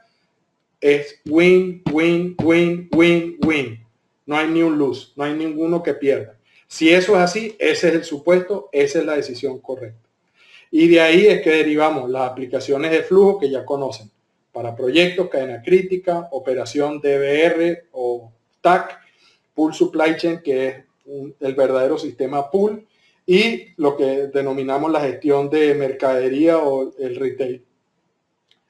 es win, win, win, win, win. No hay ni un lose, no hay ninguno que pierda. Si eso es así, ese es el supuesto, esa es la decisión correcta. Y de ahí es que derivamos las aplicaciones de flujo que ya conocen. Para proyectos, cadena crítica, operación DBR o TAC, Pool Supply Chain, que es el verdadero sistema pool, y lo que denominamos la gestión de mercadería o el retail.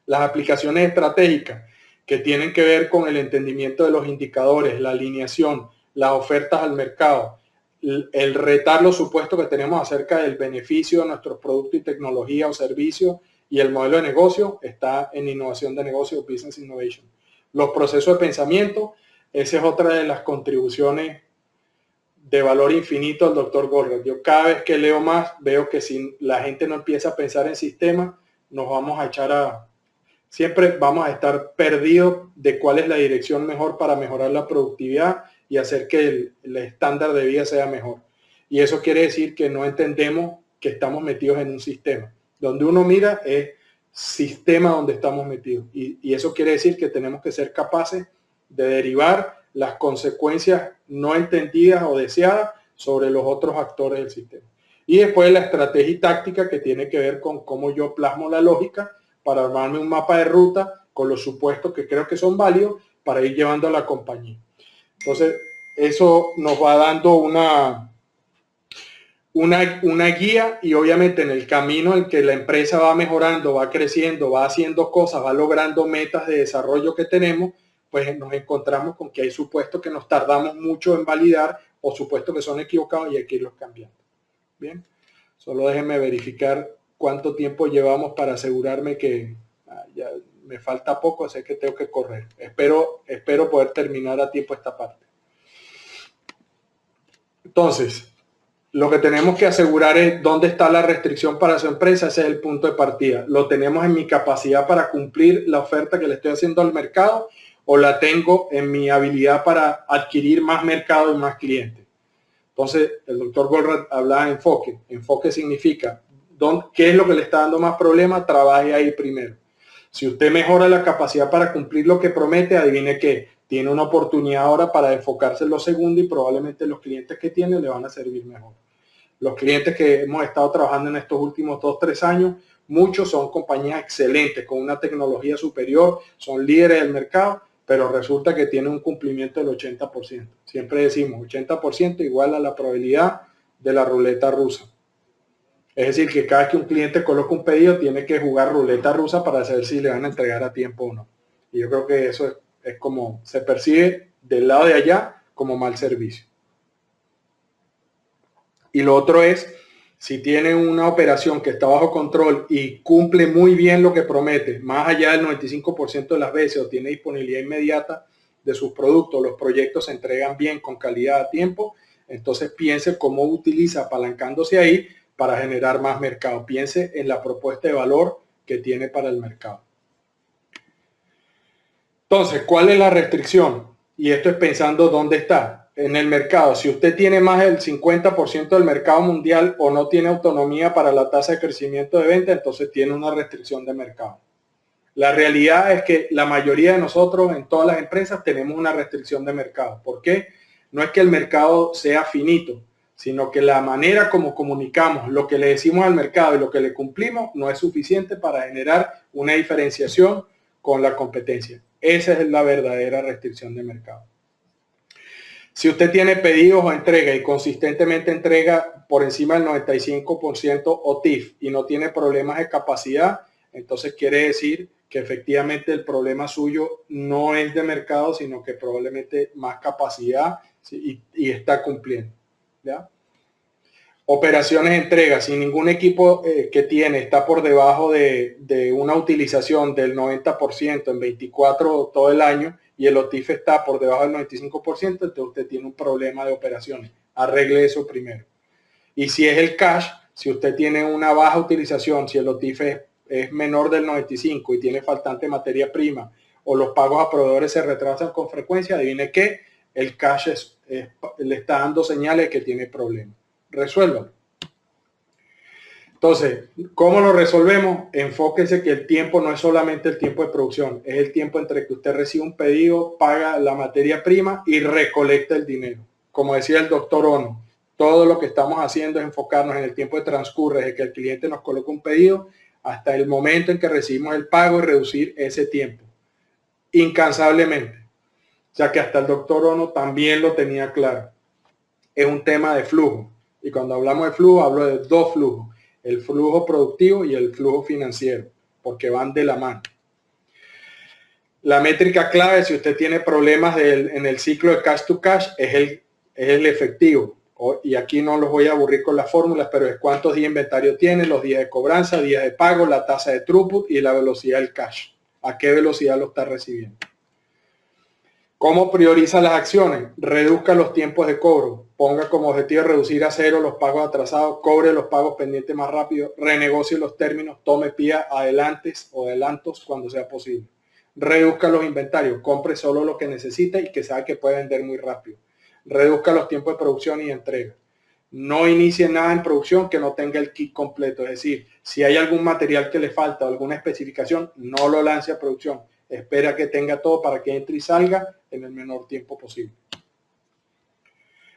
Las aplicaciones estratégicas que tienen que ver con el entendimiento de los indicadores, la alineación, las ofertas al mercado, el retar los supuestos que tenemos acerca del beneficio de nuestros productos y tecnología o servicios y el modelo de negocio, está en innovación de negocio, Business Innovation. Los procesos de pensamiento, esa es otra de las contribuciones de valor infinito al doctor Goldratt. Yo cada vez que leo más, veo que si la gente no empieza a pensar en sistemas, nos vamos a echar siempre vamos a estar perdidos de cuál es la dirección mejor para mejorar la productividad y hacer que el estándar de vida sea mejor. Y eso quiere decir que no entendemos que estamos metidos en un sistema. Donde uno mira es sistema donde estamos metidos. Y eso quiere decir que tenemos que ser capaces de derivar las consecuencias no entendidas o deseadas sobre los otros actores del sistema. Y después la estrategia y táctica que tiene que ver con cómo yo plasmo la lógica para armarme un mapa de ruta con los supuestos que creo que son válidos para ir llevando a la compañía. Entonces, eso nos va dando una guía y obviamente en el camino en que la empresa va mejorando, va creciendo, va haciendo cosas, va logrando metas de desarrollo que tenemos, pues nos encontramos con que hay supuestos que nos tardamos mucho en validar o supuestos que son equivocados y hay que irlos cambiando. Bien, solo déjenme verificar cuánto tiempo llevamos para asegurarme que ya me falta poco, sé que tengo que correr. Espero poder terminar a tiempo esta parte. Entonces, lo que tenemos que asegurar es dónde está la restricción para su empresa. Ese es el punto de partida. ¿Lo tenemos en mi capacidad para cumplir la oferta que le estoy haciendo al mercado o la tengo en mi habilidad para adquirir más mercado y más clientes? Entonces, el doctor Goldratt hablaba de enfoque. Enfoque significa ¿qué es lo que le está dando más problemas? Trabaje ahí primero. Si usted mejora la capacidad para cumplir lo que promete, adivine que tiene una oportunidad ahora para enfocarse en lo segundo y probablemente los clientes que tiene le van a servir mejor. Los clientes que hemos estado trabajando en estos últimos 2-3 años, muchos son compañías excelentes, con una tecnología superior, son líderes del mercado, pero resulta que tienen un cumplimiento del 80%. Siempre decimos 80% igual a la probabilidad de la ruleta rusa. Es decir, que cada vez que un cliente coloca un pedido, tiene que jugar ruleta rusa para saber si le van a entregar a tiempo o no. Y yo creo que eso es como se percibe del lado de allá como mal servicio. Y lo otro es, si tiene una operación que está bajo control y cumple muy bien lo que promete, más allá del 95% de las veces, o tiene disponibilidad inmediata de sus productos, los proyectos se entregan bien, con calidad, a tiempo, entonces piense cómo utiliza, apalancándose ahí, para generar más mercado. Piense en la propuesta de valor que tiene para el mercado. Entonces, ¿cuál es la restricción? Y esto es pensando dónde está. En el mercado, si usted tiene más del 50% del mercado mundial o no tiene autonomía para la tasa de crecimiento de venta, entonces tiene una restricción de mercado. La realidad es que la mayoría de nosotros en todas las empresas tenemos una restricción de mercado. ¿Por qué? No es que el mercado sea finito, sino que la manera como comunicamos lo que le decimos al mercado y lo que le cumplimos no es suficiente para generar una diferenciación con la competencia. Esa es la verdadera restricción de mercado. Si usted tiene pedidos o entrega y consistentemente entrega por encima del 95% OTIF y no tiene problemas de capacidad, entonces quiere decir que efectivamente el problema suyo no es de mercado, sino que probablemente más capacidad y está cumpliendo. ¿Ya? Operaciones de entrega, si ningún equipo que tiene está por debajo de una utilización del 90% en 24 todo el año y el OTIF está por debajo del 95%, entonces usted tiene un problema de operaciones. Arregle eso primero. Y si es el cash, si usted tiene una baja utilización, si el OTIF es menor del 95 y tiene faltante materia prima o los pagos a proveedores se retrasan con frecuencia, adivine qué, el cash le está dando señales de que tiene problemas. Resuélvalo. Entonces, ¿cómo lo resolvemos? Enfóquese que el tiempo no es solamente el tiempo de producción, es el tiempo entre que usted recibe un pedido, paga la materia prima y recolecta el dinero. Como decía el doctor Ono, todo lo que estamos haciendo es enfocarnos en el tiempo de transcurre desde que el cliente nos coloca un pedido hasta el momento en que recibimos el pago y reducir ese tiempo incansablemente. O sea que hasta el doctor Ono también lo tenía claro. Es un tema de flujo. Y cuando hablamos de flujo, hablo de dos flujos. El flujo productivo y el flujo financiero, porque van de la mano. La métrica clave, si usted tiene problemas en el ciclo de cash to cash, es el efectivo. Y aquí no los voy a aburrir con las fórmulas, pero es cuántos días de inventario tiene, los días de cobranza, días de pago, la tasa de throughput y la velocidad del cash. ¿A qué velocidad lo está recibiendo? ¿Cómo prioriza las acciones? Reduzca los tiempos de cobro. Ponga como objetivo reducir a cero los pagos atrasados, cobre los pagos pendientes más rápido, renegocie los términos, tome pía adelantos cuando sea posible. Reduzca los inventarios, compre solo lo que necesita y que sabe que puede vender muy rápido. Reduzca los tiempos de producción y entrega. No inicie nada en producción que no tenga el kit completo. Es decir, si hay algún material que le falta o alguna especificación, no lo lance a producción. Espera que tenga todo para que entre y salga en el menor tiempo posible.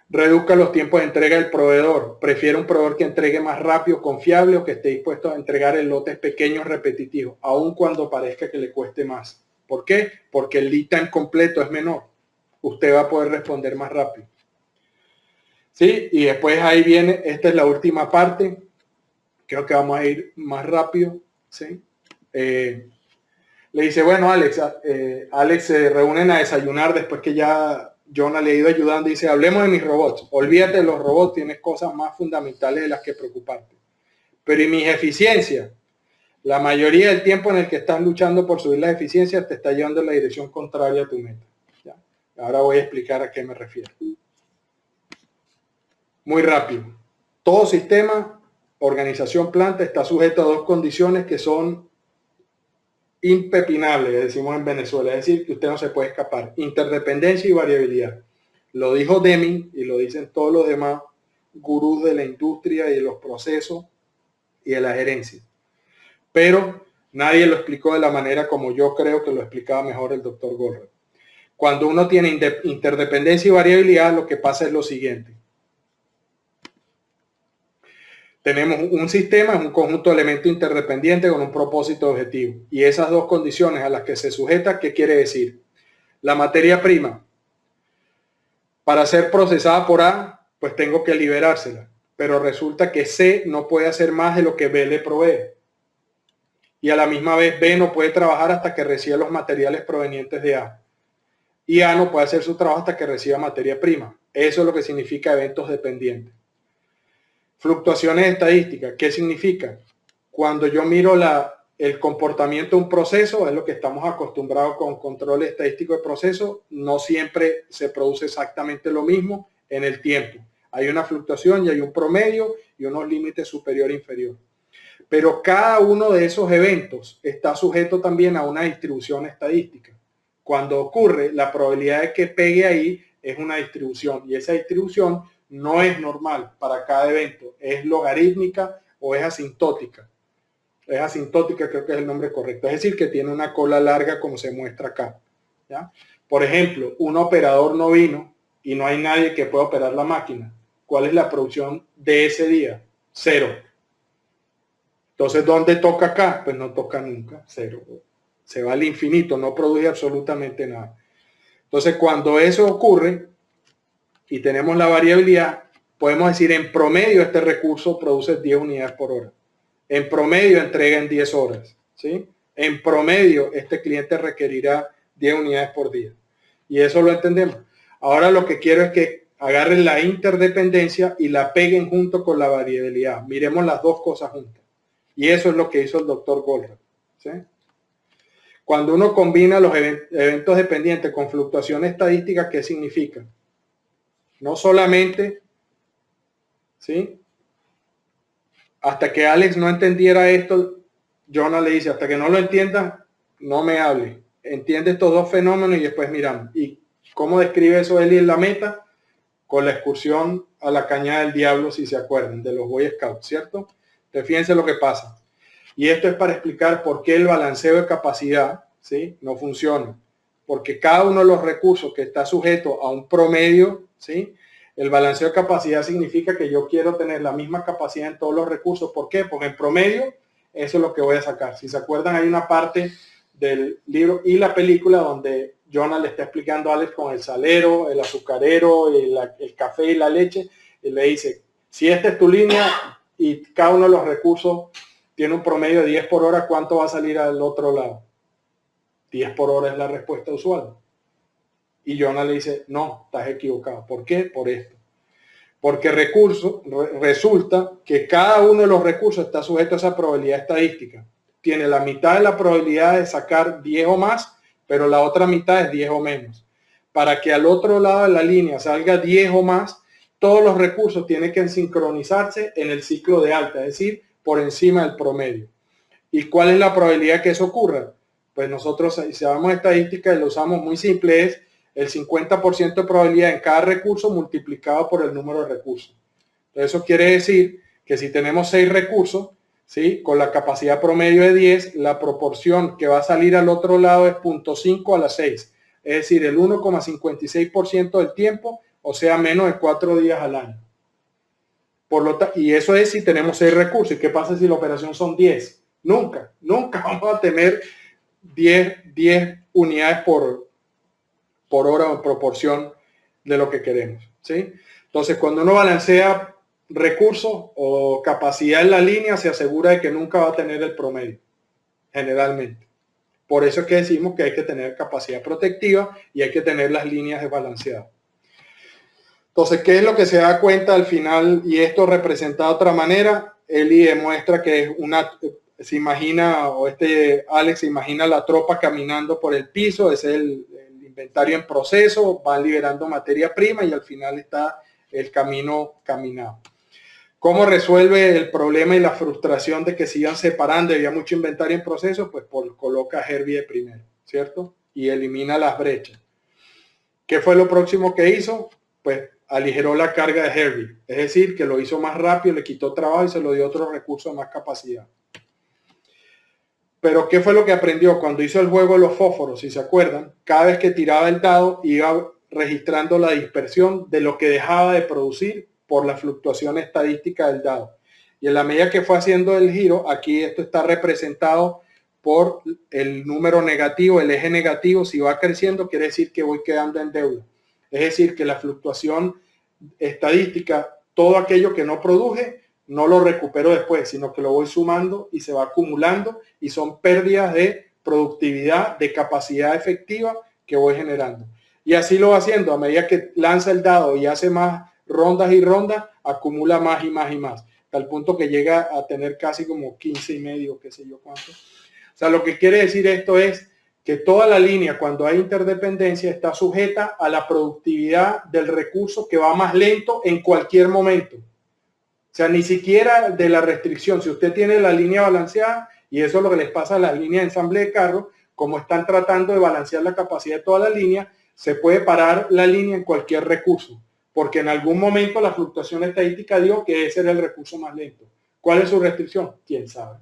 Reduzca los tiempos de entrega del proveedor. Prefiere un proveedor que entregue más rápido, confiable o que esté dispuesto a entregar en lotes pequeños repetitivos, aun cuando parezca que le cueste más. ¿Por qué? Porque el lead time completo es menor. Usted va a poder responder más rápido. ¿Sí? Y después ahí viene, esta es la última parte. Creo que vamos a ir más rápido. ¿Sí? Le dice, bueno, Alex se reúnen a desayunar después que ya Jonah le ha ido ayudando y dice, hablemos de mis robots. Olvídate de los robots, tienes cosas más fundamentales de las que preocuparte. Pero ¿y mis eficiencias? La mayoría del tiempo en el que estás luchando por subir las eficiencias te está llevando en la dirección contraria a tu meta. ¿Ya? Ahora voy a explicar a qué me refiero. Muy rápido. Todo sistema, organización, planta está sujeto a dos condiciones que son impepinable, decimos en Venezuela, es decir, que usted no se puede escapar. Interdependencia y variabilidad. Lo dijo Deming y lo dicen todos los demás gurús de la industria y de los procesos y de la gerencia. Pero nadie lo explicó de la manera como yo creo que lo explicaba mejor el doctor Goldratt. Cuando uno tiene interdependencia y variabilidad, lo que pasa es lo siguiente. Tenemos un sistema, es un conjunto de elementos interdependientes con un propósito objetivo. Y esas dos condiciones a las que se sujeta, ¿qué quiere decir? La materia prima, para ser procesada por A, pues tengo que liberársela. Pero resulta que C no puede hacer más de lo que B le provee. Y a la misma vez B no puede trabajar hasta que reciba los materiales provenientes de A. Y A no puede hacer su trabajo hasta que reciba materia prima. Eso es lo que significa eventos dependientes. Fluctuaciones estadísticas, ¿qué significa? Cuando yo miro el comportamiento de un proceso, es lo que estamos acostumbrados con control estadístico de proceso, no siempre se produce exactamente lo mismo en el tiempo. Hay una fluctuación y hay un promedio y unos límites superior e inferior. Pero cada uno de esos eventos está sujeto también a una distribución estadística. Cuando ocurre, la probabilidad de que pegue ahí es una distribución y esa distribución no es normal para cada evento, es logarítmica o es asintótica. Es asintótica, creo que es el nombre correcto. Es decir, que tiene una cola larga como se muestra acá. ¿Ya? Por ejemplo, un operador no vino y no hay nadie que pueda operar la máquina. ¿Cuál es la producción de ese día? 0. Entonces, ¿dónde toca acá? Pues no toca nunca, 0. Se va al infinito, no produce absolutamente nada. Entonces, cuando eso ocurre, y tenemos la variabilidad, podemos decir en promedio este recurso produce 10 unidades por hora. En promedio entrega en 10 horas. ¿Sí? En promedio este cliente requerirá 10 unidades por día. Y eso lo entendemos. Ahora lo que quiero es que agarren la interdependencia y la peguen junto con la variabilidad. Miremos las dos cosas juntas. Y eso es lo que hizo el doctor Goldratt. ¿Sí? Cuando uno combina los eventos dependientes con fluctuaciones estadísticas, ¿qué significa? No solamente, ¿sí? Hasta que Alex no entendiera esto, Jonah le dice, hasta que no lo entienda, no me hable. entiende estos dos fenómenos y después miramos. ¿Y cómo describe eso Eli en la meta? Con la excursión a la Cañada del Diablo, si se acuerdan, de los Boy Scouts, ¿cierto? Entonces, fíjense lo que pasa. Y esto es para explicar por qué el balanceo de capacidad, ¿sí?, no funciona. Porque cada uno de los recursos que está sujeto a un promedio, ¿sí?, el balanceo de capacidad significa que yo quiero tener la misma capacidad en todos los recursos. ¿Por qué? Porque en promedio eso es lo que voy a sacar. Si se acuerdan, hay una parte del libro y la película donde Jonah le está explicando a Alex con el salero, el azucarero, el café y la leche, y le dice, si esta es tu línea y cada uno de los recursos tiene un promedio de 10 por hora, ¿cuánto va a salir al otro lado? 10 por hora es la respuesta usual. Y Jonah le dice, no, estás equivocado. ¿Por qué? Por esto. Porque resulta que cada uno de los recursos está sujeto a esa probabilidad estadística. Tiene la mitad de la probabilidad de sacar 10 o más, pero la otra mitad es 10 o menos. Para que al otro lado de la línea salga 10 o más, todos los recursos tienen que sincronizarse en el ciclo de alta, es decir, por encima del promedio. ¿Y cuál es la probabilidad que eso ocurra? Pues nosotros, si sabemos estadística y lo usamos muy simple, es el 50% de probabilidad en cada recurso multiplicado por el número de recursos. Entonces, eso quiere decir que si tenemos 6 recursos, ¿sí?, con la capacidad promedio de 10, la proporción que va a salir al otro lado es 0.5 a la 6. Es decir, el 1,56% del tiempo, o sea, menos de 4 días al año. Y eso es si tenemos 6 recursos. ¿Y qué pasa si la operación son 10? Nunca vamos a tener 10 unidades por hora en proporción de lo que queremos, ¿sí? Entonces, cuando uno balancea recursos o capacidad en la línea, se asegura de que nunca va a tener el promedio, generalmente. Por eso es que decimos que hay que tener capacidad protectiva y hay que tener las líneas desbalanceadas. Entonces, ¿qué es lo que se da cuenta al final? Y esto representa de otra manera. Eli demuestra que es se imagina, o Alex se imagina la tropa caminando por el piso, ese es el inventario en proceso, van liberando materia prima y al final está el camino caminado. ¿Cómo resuelve el problema y la frustración de que sigan separando y había mucho inventario en proceso? Pues coloca a Herbie de primero, ¿cierto? Y elimina las brechas. ¿Qué fue lo próximo que hizo? Pues aligeró la carga de Herbie, es decir, que lo hizo más rápido, le quitó trabajo y se lo dio otro recurso de más capacidad. Pero ¿qué fue lo que aprendió? Cuando hizo el juego de los fósforos, si se acuerdan, cada vez que tiraba el dado iba registrando la dispersión de lo que dejaba de producir por la fluctuación estadística del dado. Y en la medida que fue haciendo el giro, aquí esto está representado por el número negativo, el eje negativo. Si va creciendo, quiere decir que voy quedando en deuda. Es decir, que la fluctuación estadística, todo aquello que no produje, no lo recupero después, sino que lo voy sumando y se va acumulando y son pérdidas de productividad, de capacidad efectiva que voy generando. Y así lo va haciendo, a medida que lanza el dado y hace más rondas y rondas, acumula más y más y más, hasta el punto que llega a tener casi como 15 y medio, qué sé yo cuánto. O sea, lo que quiere decir esto es que toda la línea, cuando hay interdependencia, está sujeta a la productividad del recurso que va más lento en cualquier momento. O sea, ni siquiera de la restricción. Si usted tiene la línea balanceada, y eso es lo que les pasa a las líneas de ensamble de carro, como están tratando de balancear la capacidad de toda la línea, se puede parar la línea en cualquier recurso, porque en algún momento la fluctuación estadística dio que ese era el recurso más lento. ¿Cuál es su restricción? ¿Quién sabe?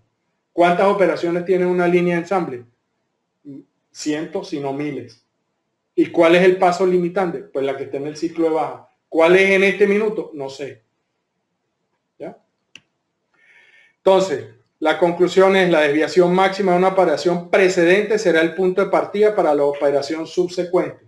¿Cuántas operaciones tiene una línea de ensamble? Cientos, si no miles. ¿Y cuál es el paso limitante? Pues la que está en el ciclo de baja. ¿Cuál es en este minuto? No sé. ¿Ya? Entonces, la conclusión es la desviación máxima de una operación precedente será el punto de partida para la operación subsecuente.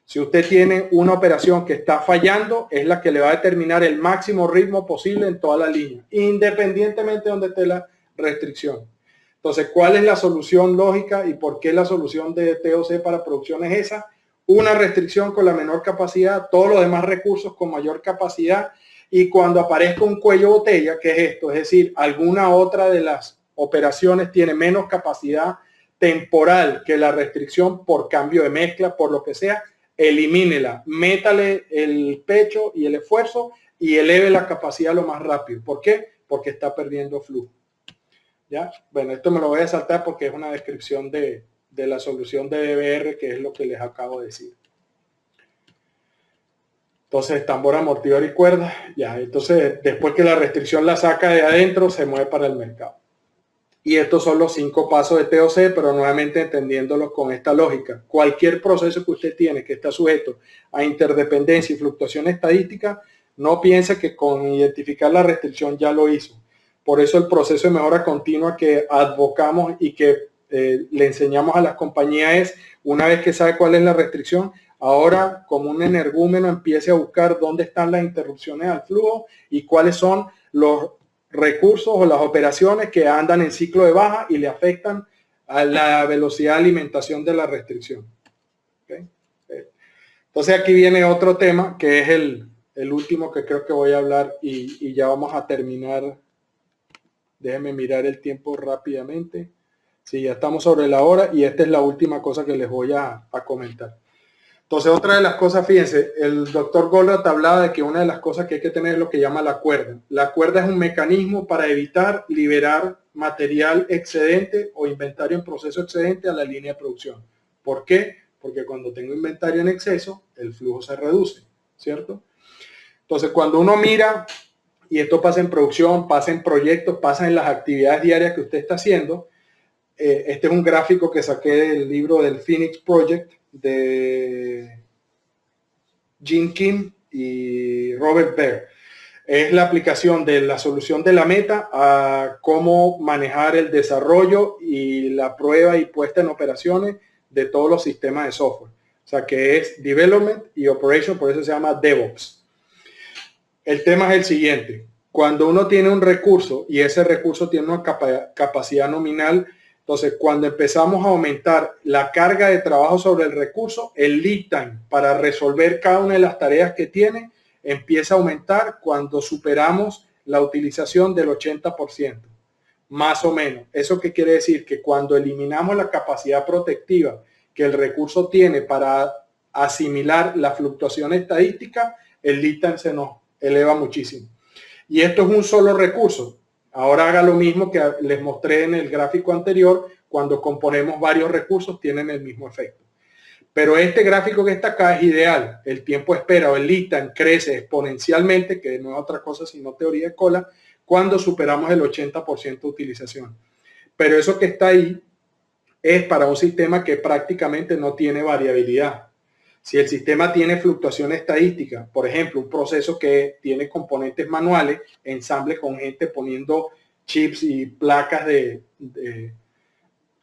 Si usted tiene una operación que está fallando, es la que le va a determinar el máximo ritmo posible en toda la línea, independientemente de donde esté la restricción. Entonces, ¿cuál es la solución lógica y por qué la solución de TOC para producción es esa? Una restricción con la menor capacidad, todos los demás recursos con mayor capacidad, y cuando aparezca un cuello botella, ¿qué es esto? Es decir, alguna otra de las operaciones tiene menos capacidad temporal que la restricción por cambio de mezcla, por lo que sea, elimínela, métale el pecho y el esfuerzo y eleve la capacidad lo más rápido. ¿Por qué? Porque está perdiendo flujo. ¿Ya? Bueno, esto me lo voy a saltar porque es una descripción de de la solución de DBR, que es lo que les acabo de decir. Entonces, tambor, amortiguador y cuerda, ya. Entonces, después que la restricción la saca de adentro, se mueve para el mercado. Y estos son los 5 pasos de TOC, pero nuevamente entendiéndolos con esta lógica. Cualquier proceso que usted tiene que está sujeto a interdependencia y fluctuación estadística, no piense que con identificar la restricción ya lo hizo. Por eso el proceso de mejora continua que advocamos y que le enseñamos a las compañías es, una vez que sabe cuál es la restricción, ahora como un energúmeno empiece a buscar dónde están las interrupciones al flujo y cuáles son los recursos o las operaciones que andan en ciclo de baja y le afectan a la velocidad de alimentación de la restricción. ¿Okay? Entonces aquí viene otro tema que es el último que creo que voy a hablar y ya vamos a terminar. Déjenme mirar el tiempo rápidamente. Sí, ya estamos sobre la hora y esta es la última cosa que les voy a comentar. Entonces, otra de las cosas, fíjense, el doctor Goldratt hablaba de que una de las cosas que hay que tener es lo que llama la cuerda. La cuerda es un mecanismo para evitar liberar material excedente o inventario en proceso excedente a la línea de producción. ¿Por qué? Porque cuando tengo inventario en exceso, el flujo se reduce, ¿cierto? Entonces, cuando uno mira, y esto pasa en producción, pasa en proyectos, pasa en las actividades diarias que usted está haciendo, este es un gráfico que saqué del libro del Phoenix Project de Gene Kim y Robert Baer. Es la aplicación de la solución de la meta a cómo manejar el desarrollo y la prueba y puesta en operaciones de todos los sistemas de software. O sea que es Development y Operation, por eso se llama DevOps. El tema es el siguiente. Cuando uno tiene un recurso y ese recurso tiene una capacidad nominal, entonces cuando empezamos a aumentar la carga de trabajo sobre el recurso, el lead time para resolver cada una de las tareas que tiene empieza a aumentar cuando superamos la utilización del 80%, más o menos. ¿Eso qué quiere decir? Que cuando eliminamos la capacidad protectiva que el recurso tiene para asimilar la fluctuación estadística, el lead time se nos eleva muchísimo. Y esto es un solo recurso. Ahora haga lo mismo que les mostré en el gráfico anterior, cuando componemos varios recursos tienen el mismo efecto. Pero este gráfico que está acá es ideal. El tiempo de espera o el lead time crece exponencialmente, que no es otra cosa sino teoría de cola, cuando superamos el 80% de utilización. Pero eso que está ahí es para un sistema que prácticamente no tiene variabilidad. Si el sistema tiene fluctuación estadística, por ejemplo, un proceso que tiene componentes manuales, ensamble con gente poniendo chips y placas de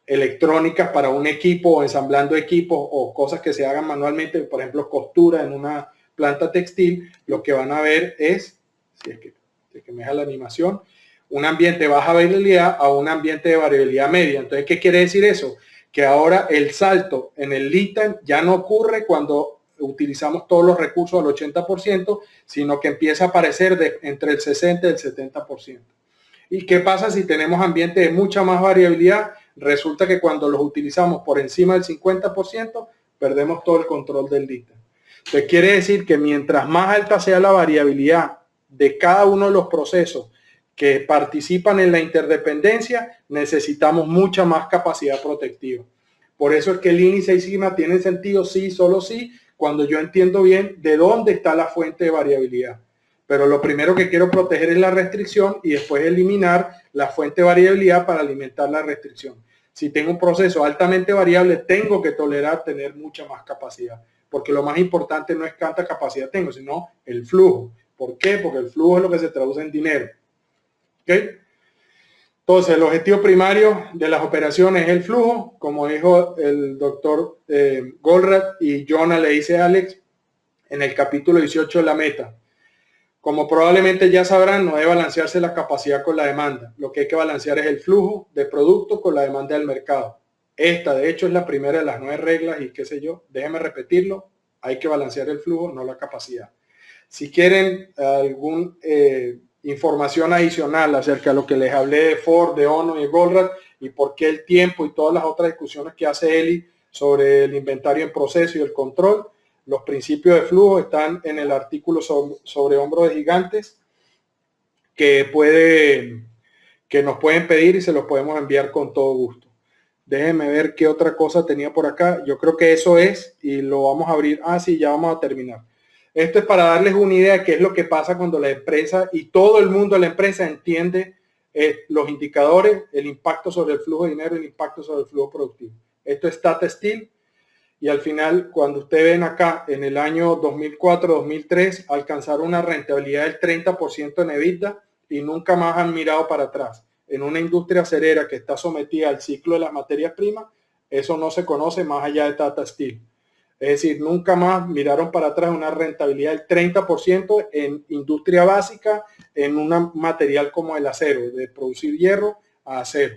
electrónicas para un equipo o ensamblando equipos o cosas que se hagan manualmente, por ejemplo, costura en una planta textil, lo que van a ver es, si es que me deja la animación, un ambiente de baja variabilidad a un ambiente de variabilidad media. Entonces, ¿qué quiere decir eso? Que ahora el salto en el lead time ya no ocurre cuando utilizamos todos los recursos al 80%, sino que empieza a aparecer entre el 60 y el 70%. ¿Y qué pasa si tenemos ambientes de mucha más variabilidad? Resulta que cuando los utilizamos por encima del 50%, perdemos todo el control del lead time. Entonces, quiere decir que mientras más alta sea la variabilidad de cada uno de los procesos que participan en la interdependencia, necesitamos mucha más capacidad protectiva. Por eso es que el Lean y Six Sigma tienen sentido sí, solo sí, cuando yo entiendo bien de dónde está la fuente de variabilidad. Pero lo primero que quiero proteger es la restricción y después eliminar la fuente de variabilidad para alimentar la restricción. Si tengo un proceso altamente variable, tengo que tolerar tener mucha más capacidad. Porque lo más importante no es cuánta capacidad tengo, sino el flujo. ¿Por qué? Porque el flujo es lo que se traduce en dinero. ¿Okay? Entonces, el objetivo primario de las operaciones es el flujo, como dijo el doctor Goldratt y Jonah le dice a Alex en el capítulo 18 de la meta. Como probablemente ya sabrán, no debe balancearse la capacidad con la demanda. Lo que hay que balancear es el flujo de producto con la demanda del mercado. Esta, de hecho, es la primera de las 9 reglas y qué sé yo. Déjenme repetirlo. Hay que balancear el flujo, no la capacidad. Si quieren alguna información adicional acerca de lo que les hablé de Ford, de Ono y de Goldratt y por qué el tiempo y todas las otras discusiones que hace Eli sobre el inventario en proceso y el control, los principios de flujo están en el artículo sobre hombros de gigantes que nos pueden pedir y se los podemos enviar con todo gusto. Déjenme ver qué otra cosa tenía por acá. Yo creo que eso es, y lo vamos a abrir. Ah, sí, ya vamos a terminar. Esto es para darles una idea de qué es lo que pasa cuando la empresa y todo el mundo de la empresa entiende los indicadores, el impacto sobre el flujo de dinero y el impacto sobre el flujo productivo. Esto es Tata Steel. Y al final, cuando ustedes ven acá, en el año 2004-2003, alcanzaron una rentabilidad del 30% en EBITDA y nunca más han mirado para atrás. En una industria acerera que está sometida al ciclo de las materias primas, eso no se conoce más allá de Tata Steel. Es decir, nunca más miraron para atrás una rentabilidad del 30% en industria básica, en un material como el acero, de producir hierro a acero.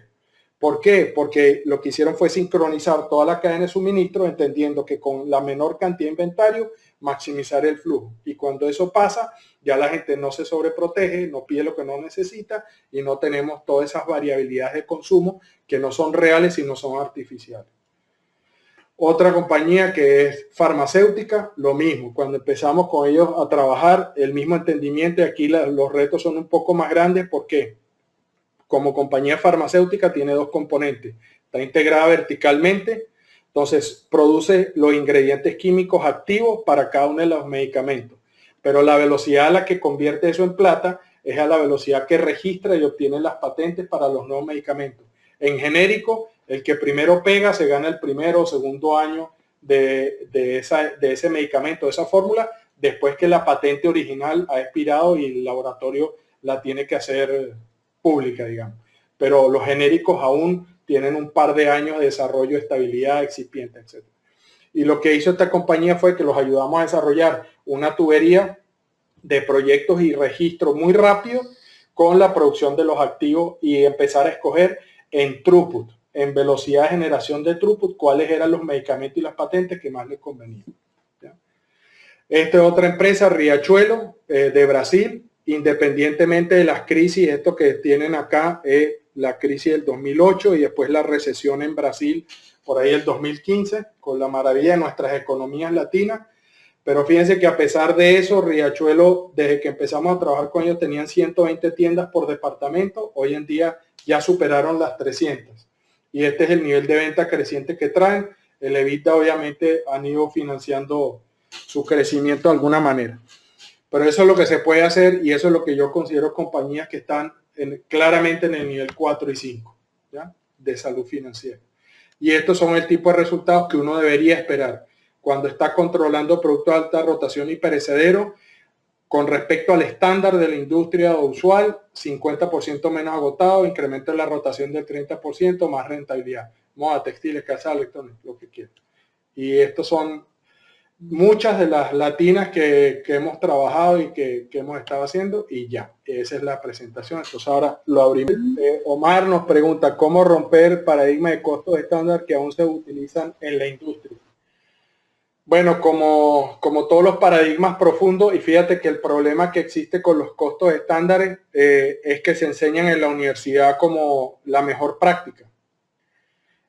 ¿Por qué? Porque lo que hicieron fue sincronizar toda la cadena de suministro, entendiendo que con la menor cantidad de inventario, maximizar el flujo. Y cuando eso pasa, ya la gente no se sobreprotege, no pide lo que no necesita y no tenemos todas esas variabilidades de consumo que no son reales sino son artificiales. Otra compañía que es farmacéutica, lo mismo. Cuando empezamos con ellos a trabajar, el mismo entendimiento, y aquí los retos son un poco más grandes. ¿Por qué? Como compañía farmacéutica tiene dos componentes. Está integrada verticalmente, entonces produce los ingredientes químicos activos para cada uno de los medicamentos. Pero la velocidad a la que convierte eso en plata es a la velocidad que registra y obtiene las patentes para los nuevos medicamentos. En genérico, el que primero pega se gana el primero o segundo año de ese medicamento, de esa fórmula, después que la patente original ha expirado y el laboratorio la tiene que hacer pública, digamos. Pero los genéricos aún tienen un par de años de desarrollo, estabilidad, excipiente, etc. Y lo que hizo esta compañía fue que los ayudamos a desarrollar una tubería de proyectos y registro muy rápido con la producción de los activos y empezar a escoger en throughput, en velocidad de generación de throughput, cuáles eran los medicamentos y las patentes que más les convenían. Esta es otra empresa, Riachuelo, de Brasil. Independientemente de las crisis, esto que tienen acá es la crisis del 2008 y después la recesión en Brasil por ahí el 2015, con la maravilla de nuestras economías latinas. Pero fíjense que a pesar de eso, Riachuelo, desde que empezamos a trabajar con ellos, tenían 120 tiendas por departamento. Hoy en día ya superaron las 300. Y este es el nivel de venta creciente que traen. El EBITDA obviamente han ido financiando su crecimiento de alguna manera. Pero eso es lo que se puede hacer y eso es lo que yo considero compañías que están claramente en el nivel 4 y 5, ¿ya? De salud financiera. Y estos son el tipo de resultados que uno debería esperar cuando está controlando productos de alta rotación y perecedero con respecto al estándar de la industria usual, 50% menos agotado, incremento en la rotación del 30%, más rentabilidad. Moda, textiles, calzado, electrónicos, lo que quieran. Y estos son muchas de las latinas que hemos trabajado y que hemos estado haciendo y ya, esa es la presentación. Entonces ahora lo abrimos. Omar nos pregunta cómo romper paradigma de costos estándar que aún se utilizan en la industria. Bueno, como todos los paradigmas profundos, y fíjate que el problema que existe con los costos estándares es que se enseñan en la universidad como la mejor práctica.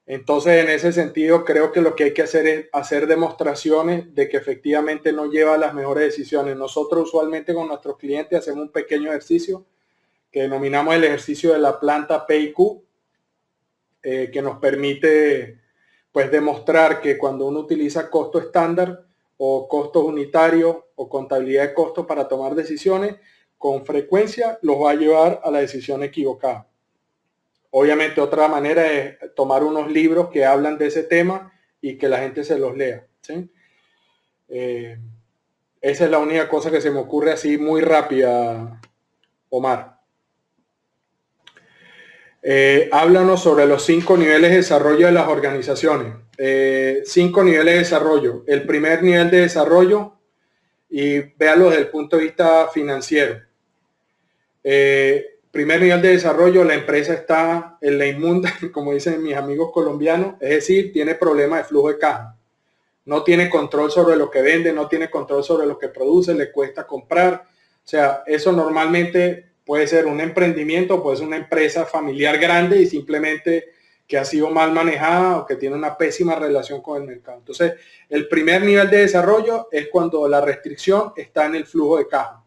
Entonces, en ese sentido, creo que lo que hay que hacer es hacer demostraciones de que efectivamente no lleva a las mejores decisiones. Nosotros usualmente con nuestros clientes hacemos un pequeño ejercicio que denominamos el ejercicio de la planta P&Q, que nos permite pues demostrar que cuando uno utiliza costo estándar o costos unitarios o contabilidad de costos para tomar decisiones, con frecuencia los va a llevar a la decisión equivocada. Obviamente otra manera es tomar unos libros que hablan de ese tema y que la gente se los lea, ¿sí? Esa es la única cosa que se me ocurre así muy rápida, Omar. Háblanos sobre los 5 niveles de desarrollo de las organizaciones. 5 niveles de desarrollo. El primer nivel de desarrollo, y véalo desde el punto de vista financiero. Primer nivel de desarrollo, la empresa está en la inmunda, como dicen mis amigos colombianos, es decir, tiene problemas de flujo de caja. No tiene control sobre lo que vende, no tiene control sobre lo que produce, le cuesta comprar. O sea, eso normalmente puede ser un emprendimiento, puede ser una empresa familiar grande y simplemente que ha sido mal manejada o que tiene una pésima relación con el mercado. Entonces, el primer nivel de desarrollo es cuando la restricción está en el flujo de caja,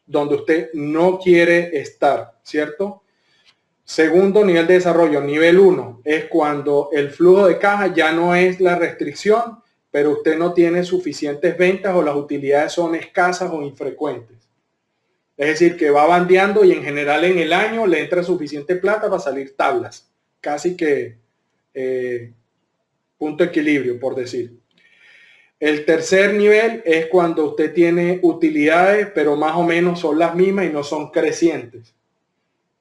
donde usted no quiere estar, ¿cierto? Segundo nivel de desarrollo, nivel 1, es cuando el flujo de caja ya no es la restricción, pero usted no tiene suficientes ventas o las utilidades son escasas o infrecuentes. Es decir, que va bandeando y en general en el año le entra suficiente plata para salir tablas. Casi que punto de equilibrio, por decir. El tercer nivel es cuando usted tiene utilidades, pero más o menos son las mismas y no son crecientes.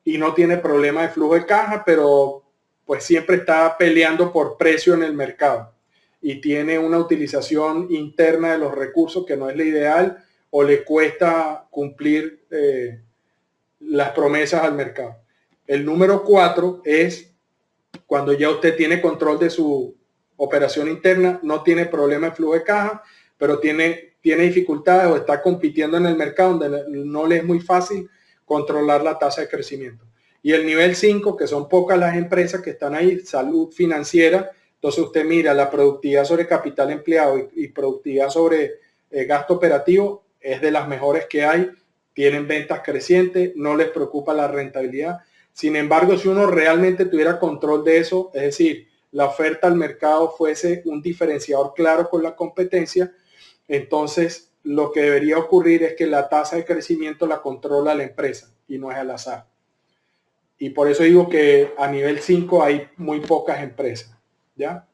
Y no tiene problema de flujo de caja, pero pues siempre está peleando por precio en el mercado. Y tiene una utilización interna de los recursos que no es la ideal o le cuesta cumplir las promesas al mercado. El número 4 es cuando ya usted tiene control de su operación interna, no tiene problema de flujo de caja, pero tiene dificultades o está compitiendo en el mercado donde no le es muy fácil controlar la tasa de crecimiento. Y el nivel 5, que son pocas las empresas que están ahí, salud financiera, entonces usted mira la productividad sobre capital empleado y productividad sobre gasto operativo, es de las mejores que hay, tienen ventas crecientes, no les preocupa la rentabilidad. Sin embargo, si uno realmente tuviera control de eso, es decir, la oferta al mercado fuese un diferenciador claro con la competencia, entonces lo que debería ocurrir es que la tasa de crecimiento la controla la empresa y no es al azar. Y por eso digo que a nivel 5 hay muy pocas empresas, ¿ya?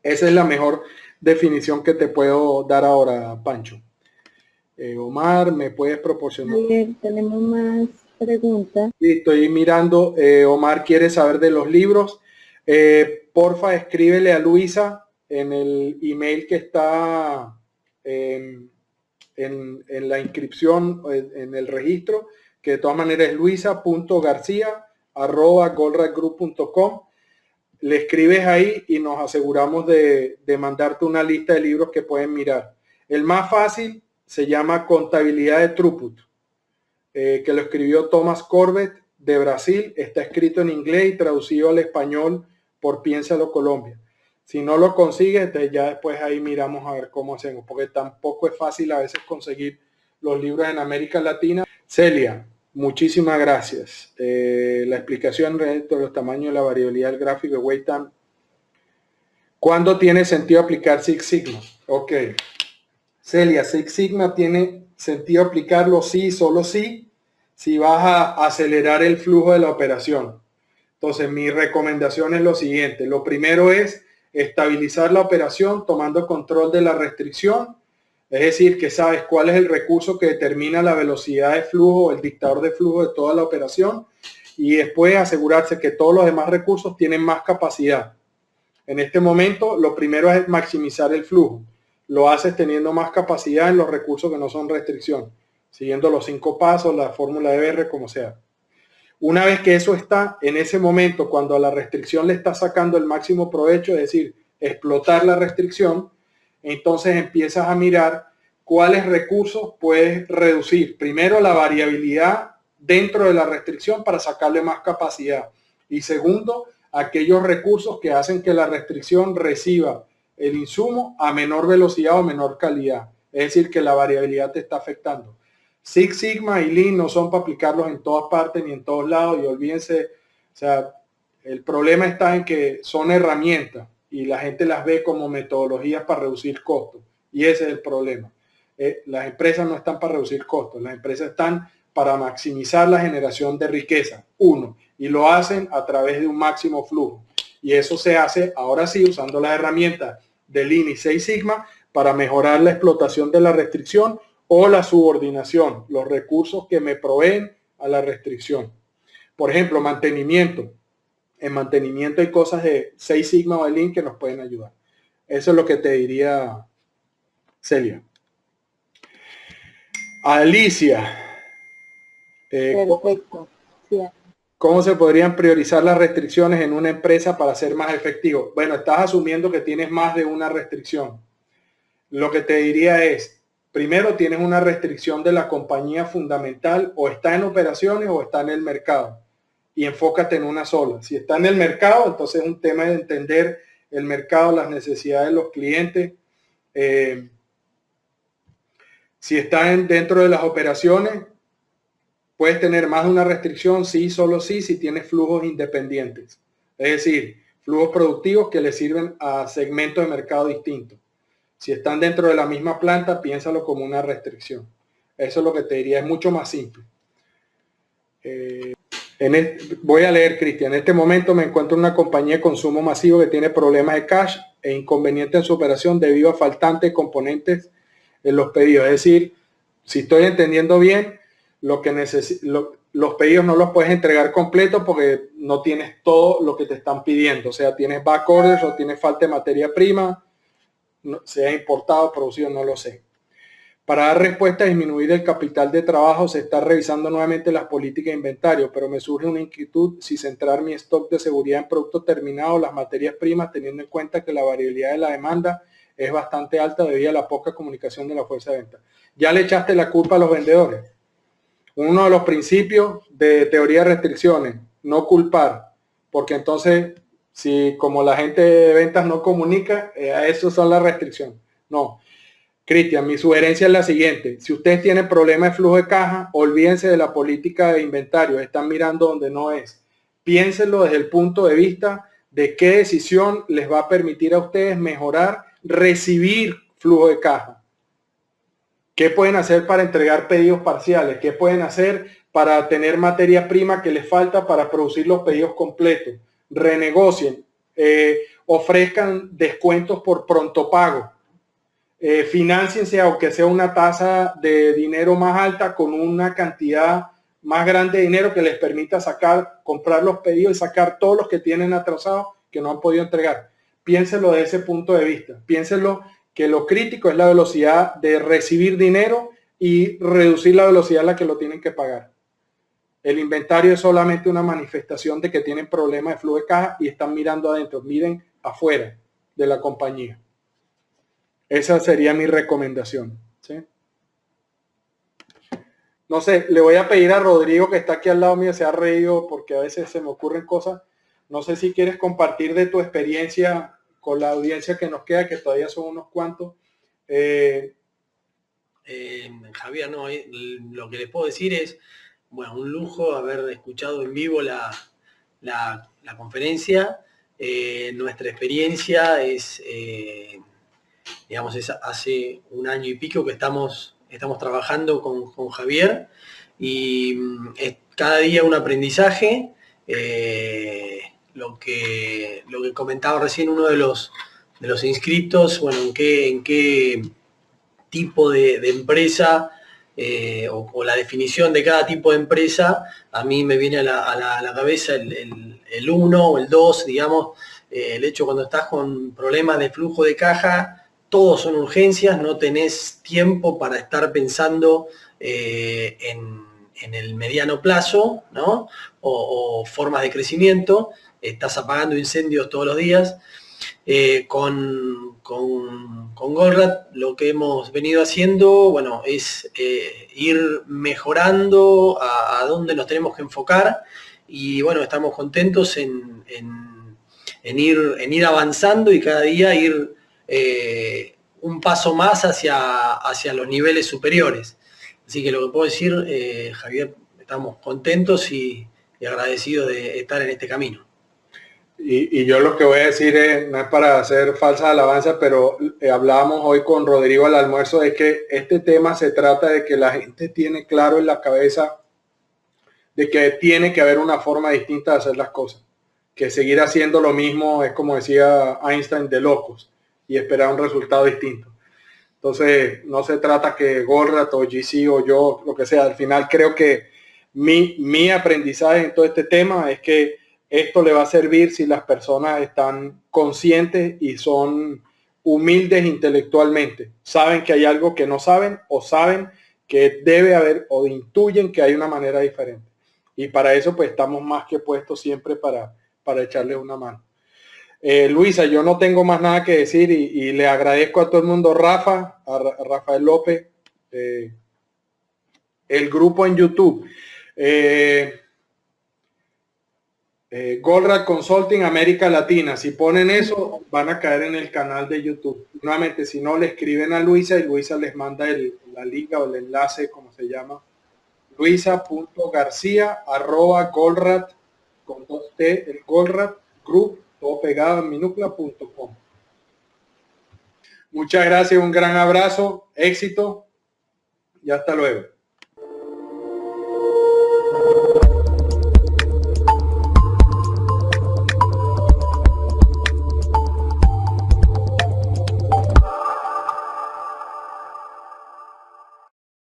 Esa es la mejor definición que te puedo dar ahora, Pancho. Omar, ¿me puedes proporcionar?
Bien, tenemos más preguntas.
Sí, estoy mirando. Omar quiere saber de los libros. Porfa, escríbele a Luisa en el email que está en la inscripción, en el registro, que de todas maneras es luisa.garcia@goldraggroup.com. Le escribes ahí y nos aseguramos de mandarte una lista de libros que pueden mirar. El más fácil se llama Contabilidad de Throughput, que lo escribió Thomas Corbett de Brasil. Está escrito en inglés y traducido al español por Piénsalo Colombia. Si no lo consigues, ya después ahí miramos a ver cómo hacemos, porque tampoco es fácil a veces conseguir los libros en América Latina. Celia, muchísimas gracias. La explicación respecto a los tamaños de la variabilidad del gráfico de wait time. ¿Cuándo tiene sentido aplicar Six Sigma? Ok. Celia, Six Sigma tiene sentido aplicarlo sí, solo sí, si vas a acelerar el flujo de la operación. Entonces, mi recomendación es lo siguiente. Lo primero es estabilizar la operación tomando control de la restricción. Es decir, que sabes cuál es el recurso que determina la velocidad de flujo, el dictador de flujo de toda la operación. Y después asegurarse que todos los demás recursos tienen más capacidad. En este momento, lo primero es maximizar el flujo. Lo haces teniendo más capacidad en los recursos que no son restricción, siguiendo los 5 pasos, la fórmula de BR, como sea. Una vez que eso está, en ese momento, cuando a la restricción le está sacando el máximo provecho, es decir, explotar la restricción, entonces empiezas a mirar cuáles recursos puedes reducir. Primero, la variabilidad dentro de la restricción para sacarle más capacidad. Y segundo, aquellos recursos que hacen que la restricción reciba el insumo a menor velocidad o menor calidad. Es decir, que la variabilidad te está afectando. Six Sigma y Lean no son para aplicarlos en todas partes ni en todos lados, y olvídense, o sea, el problema está en que son herramientas y la gente las ve como metodologías para reducir costos, y ese es el problema. Las empresas no están para reducir costos, las empresas están para maximizar la generación de riqueza, y lo hacen a través de un máximo flujo. Y eso se hace ahora sí usando las herramientas de Lean y Six Sigma para mejorar la explotación de la restricción o la subordinación, los recursos que me proveen a la restricción. Por ejemplo, mantenimiento. En mantenimiento hay cosas de Six Sigma o de Lean que nos pueden ayudar. Eso es lo que te diría Celia. Alicia.
Perfecto. Sí.
¿Cómo se podrían priorizar las restricciones en una empresa para ser más efectivo? Bueno, estás asumiendo que tienes más de una restricción. Lo que te diría es, primero tienes una restricción de la compañía fundamental, o está en operaciones o está en el mercado, y enfócate en una sola. Si está en el mercado, entonces es un tema de entender el mercado, las necesidades de los clientes. Si está dentro de las operaciones, Puedes tener más de una restricción, sí, solo sí, si tienes flujos independientes. Es decir, flujos productivos que le sirven a segmentos de mercado distintos. Si están dentro de la misma planta, piénsalo como una restricción. Eso es lo que te diría, es mucho más simple. Voy a leer, Cristian. En este momento me encuentro en una compañía de consumo masivo que tiene problemas de cash e inconvenientes en su operación debido a faltantes componentes en los pedidos. Es decir, si estoy entendiendo bien, los pedidos no los puedes entregar completos porque no tienes todo lo que te están pidiendo. O sea, tienes back orders o tienes falta de materia prima, sea importado, producido, no lo sé. Para dar respuesta a disminuir el capital de trabajo, se está revisando nuevamente las políticas de inventario, pero me surge una inquietud si centrar mi stock de seguridad en productos terminados, las materias primas, teniendo en cuenta que la variabilidad de la demanda es bastante alta debido a la poca comunicación de la fuerza de venta. Ya le echaste la culpa a los vendedores. Uno de los principios de teoría de restricciones, no culpar, porque entonces, si como la gente de ventas no comunica, a eso son las restricciones. No. Cristian, mi sugerencia es la siguiente. Si ustedes tienen problemas de flujo de caja, olvídense de la política de inventario. Están mirando donde no es. Piénsenlo desde el punto de vista de qué decisión les va a permitir a ustedes mejorar, recibir flujo de caja. ¿Qué pueden hacer para entregar pedidos parciales? ¿Qué pueden hacer para tener materia prima que les falta para producir los pedidos completos? Renegocien, ofrezcan descuentos por pronto pago. Financiense, aunque sea una tasa de dinero más alta, con una cantidad más grande de dinero que les permita comprar los pedidos y sacar todos los que tienen atrasados que no han podido entregar. Piénsenlo de ese punto de vista. Piénsenlo que lo crítico es la velocidad de recibir dinero y reducir la velocidad a la que lo tienen que pagar. El inventario es solamente una manifestación de que tienen problemas de flujo de caja y están mirando adentro. Miren afuera de la compañía. Esa sería mi recomendación, ¿sí? No sé, le voy a pedir a Rodrigo, que está aquí al lado mío, se ha reído porque a veces se me ocurren cosas. No sé si quieres compartir de tu experiencia con la audiencia que nos queda, que todavía son unos cuantos.
Javier, no, lo que les puedo decir es, bueno, un lujo haber escuchado en vivo la conferencia. Nuestra experiencia es... digamos, es hace un año y pico que estamos trabajando con Javier y es cada día un aprendizaje. Lo que comentaba recién uno de los inscriptos, bueno, en qué tipo de empresa o la definición de cada tipo de empresa, a mí me viene a la cabeza el 1 o el 2, digamos, el hecho cuando estás con problemas de flujo de caja, todos son urgencias, no tenés tiempo para estar pensando en el mediano plazo, ¿no? O formas de crecimiento, estás apagando incendios todos los días. Con Goldratt lo que hemos venido haciendo, bueno, es ir mejorando a dónde nos tenemos que enfocar y bueno, estamos contentos en ir avanzando y cada día ir un paso más hacia los niveles superiores. Así que lo que puedo decir, Javier, estamos contentos y agradecidos de estar en este camino.
Y yo lo que voy a decir no es para hacer falsas alabanzas, pero hablábamos hoy con Rodrigo al almuerzo de que este tema se trata de que la gente tiene claro en la cabeza de que tiene que haber una forma distinta de hacer las cosas. Que seguir haciendo lo mismo es, como decía Einstein, de locos y esperar un resultado distinto. Entonces, no se trata que Goldratt o GC o yo, lo que sea. Al final creo que mi aprendizaje en todo este tema es que esto le va a servir si las personas están conscientes y son humildes intelectualmente. Saben que hay algo que no saben o saben que debe haber o intuyen que hay una manera diferente. Y para eso pues estamos más que puestos siempre para echarles una mano. Luisa, yo no tengo más nada que decir y le agradezco a todo el mundo, Rafa, a Rafael López, el grupo en YouTube. Goldratt Consulting América Latina. Si ponen eso, van a caer en el canal de YouTube. Nuevamente, si no, le escriben a Luisa y Luisa les manda la liga o el enlace, como se llama, luisa.garcia@goldratt, con 2T, el Goldratt Group, todo pegado en minúscula.com. Muchas gracias, un gran abrazo, éxito y hasta luego.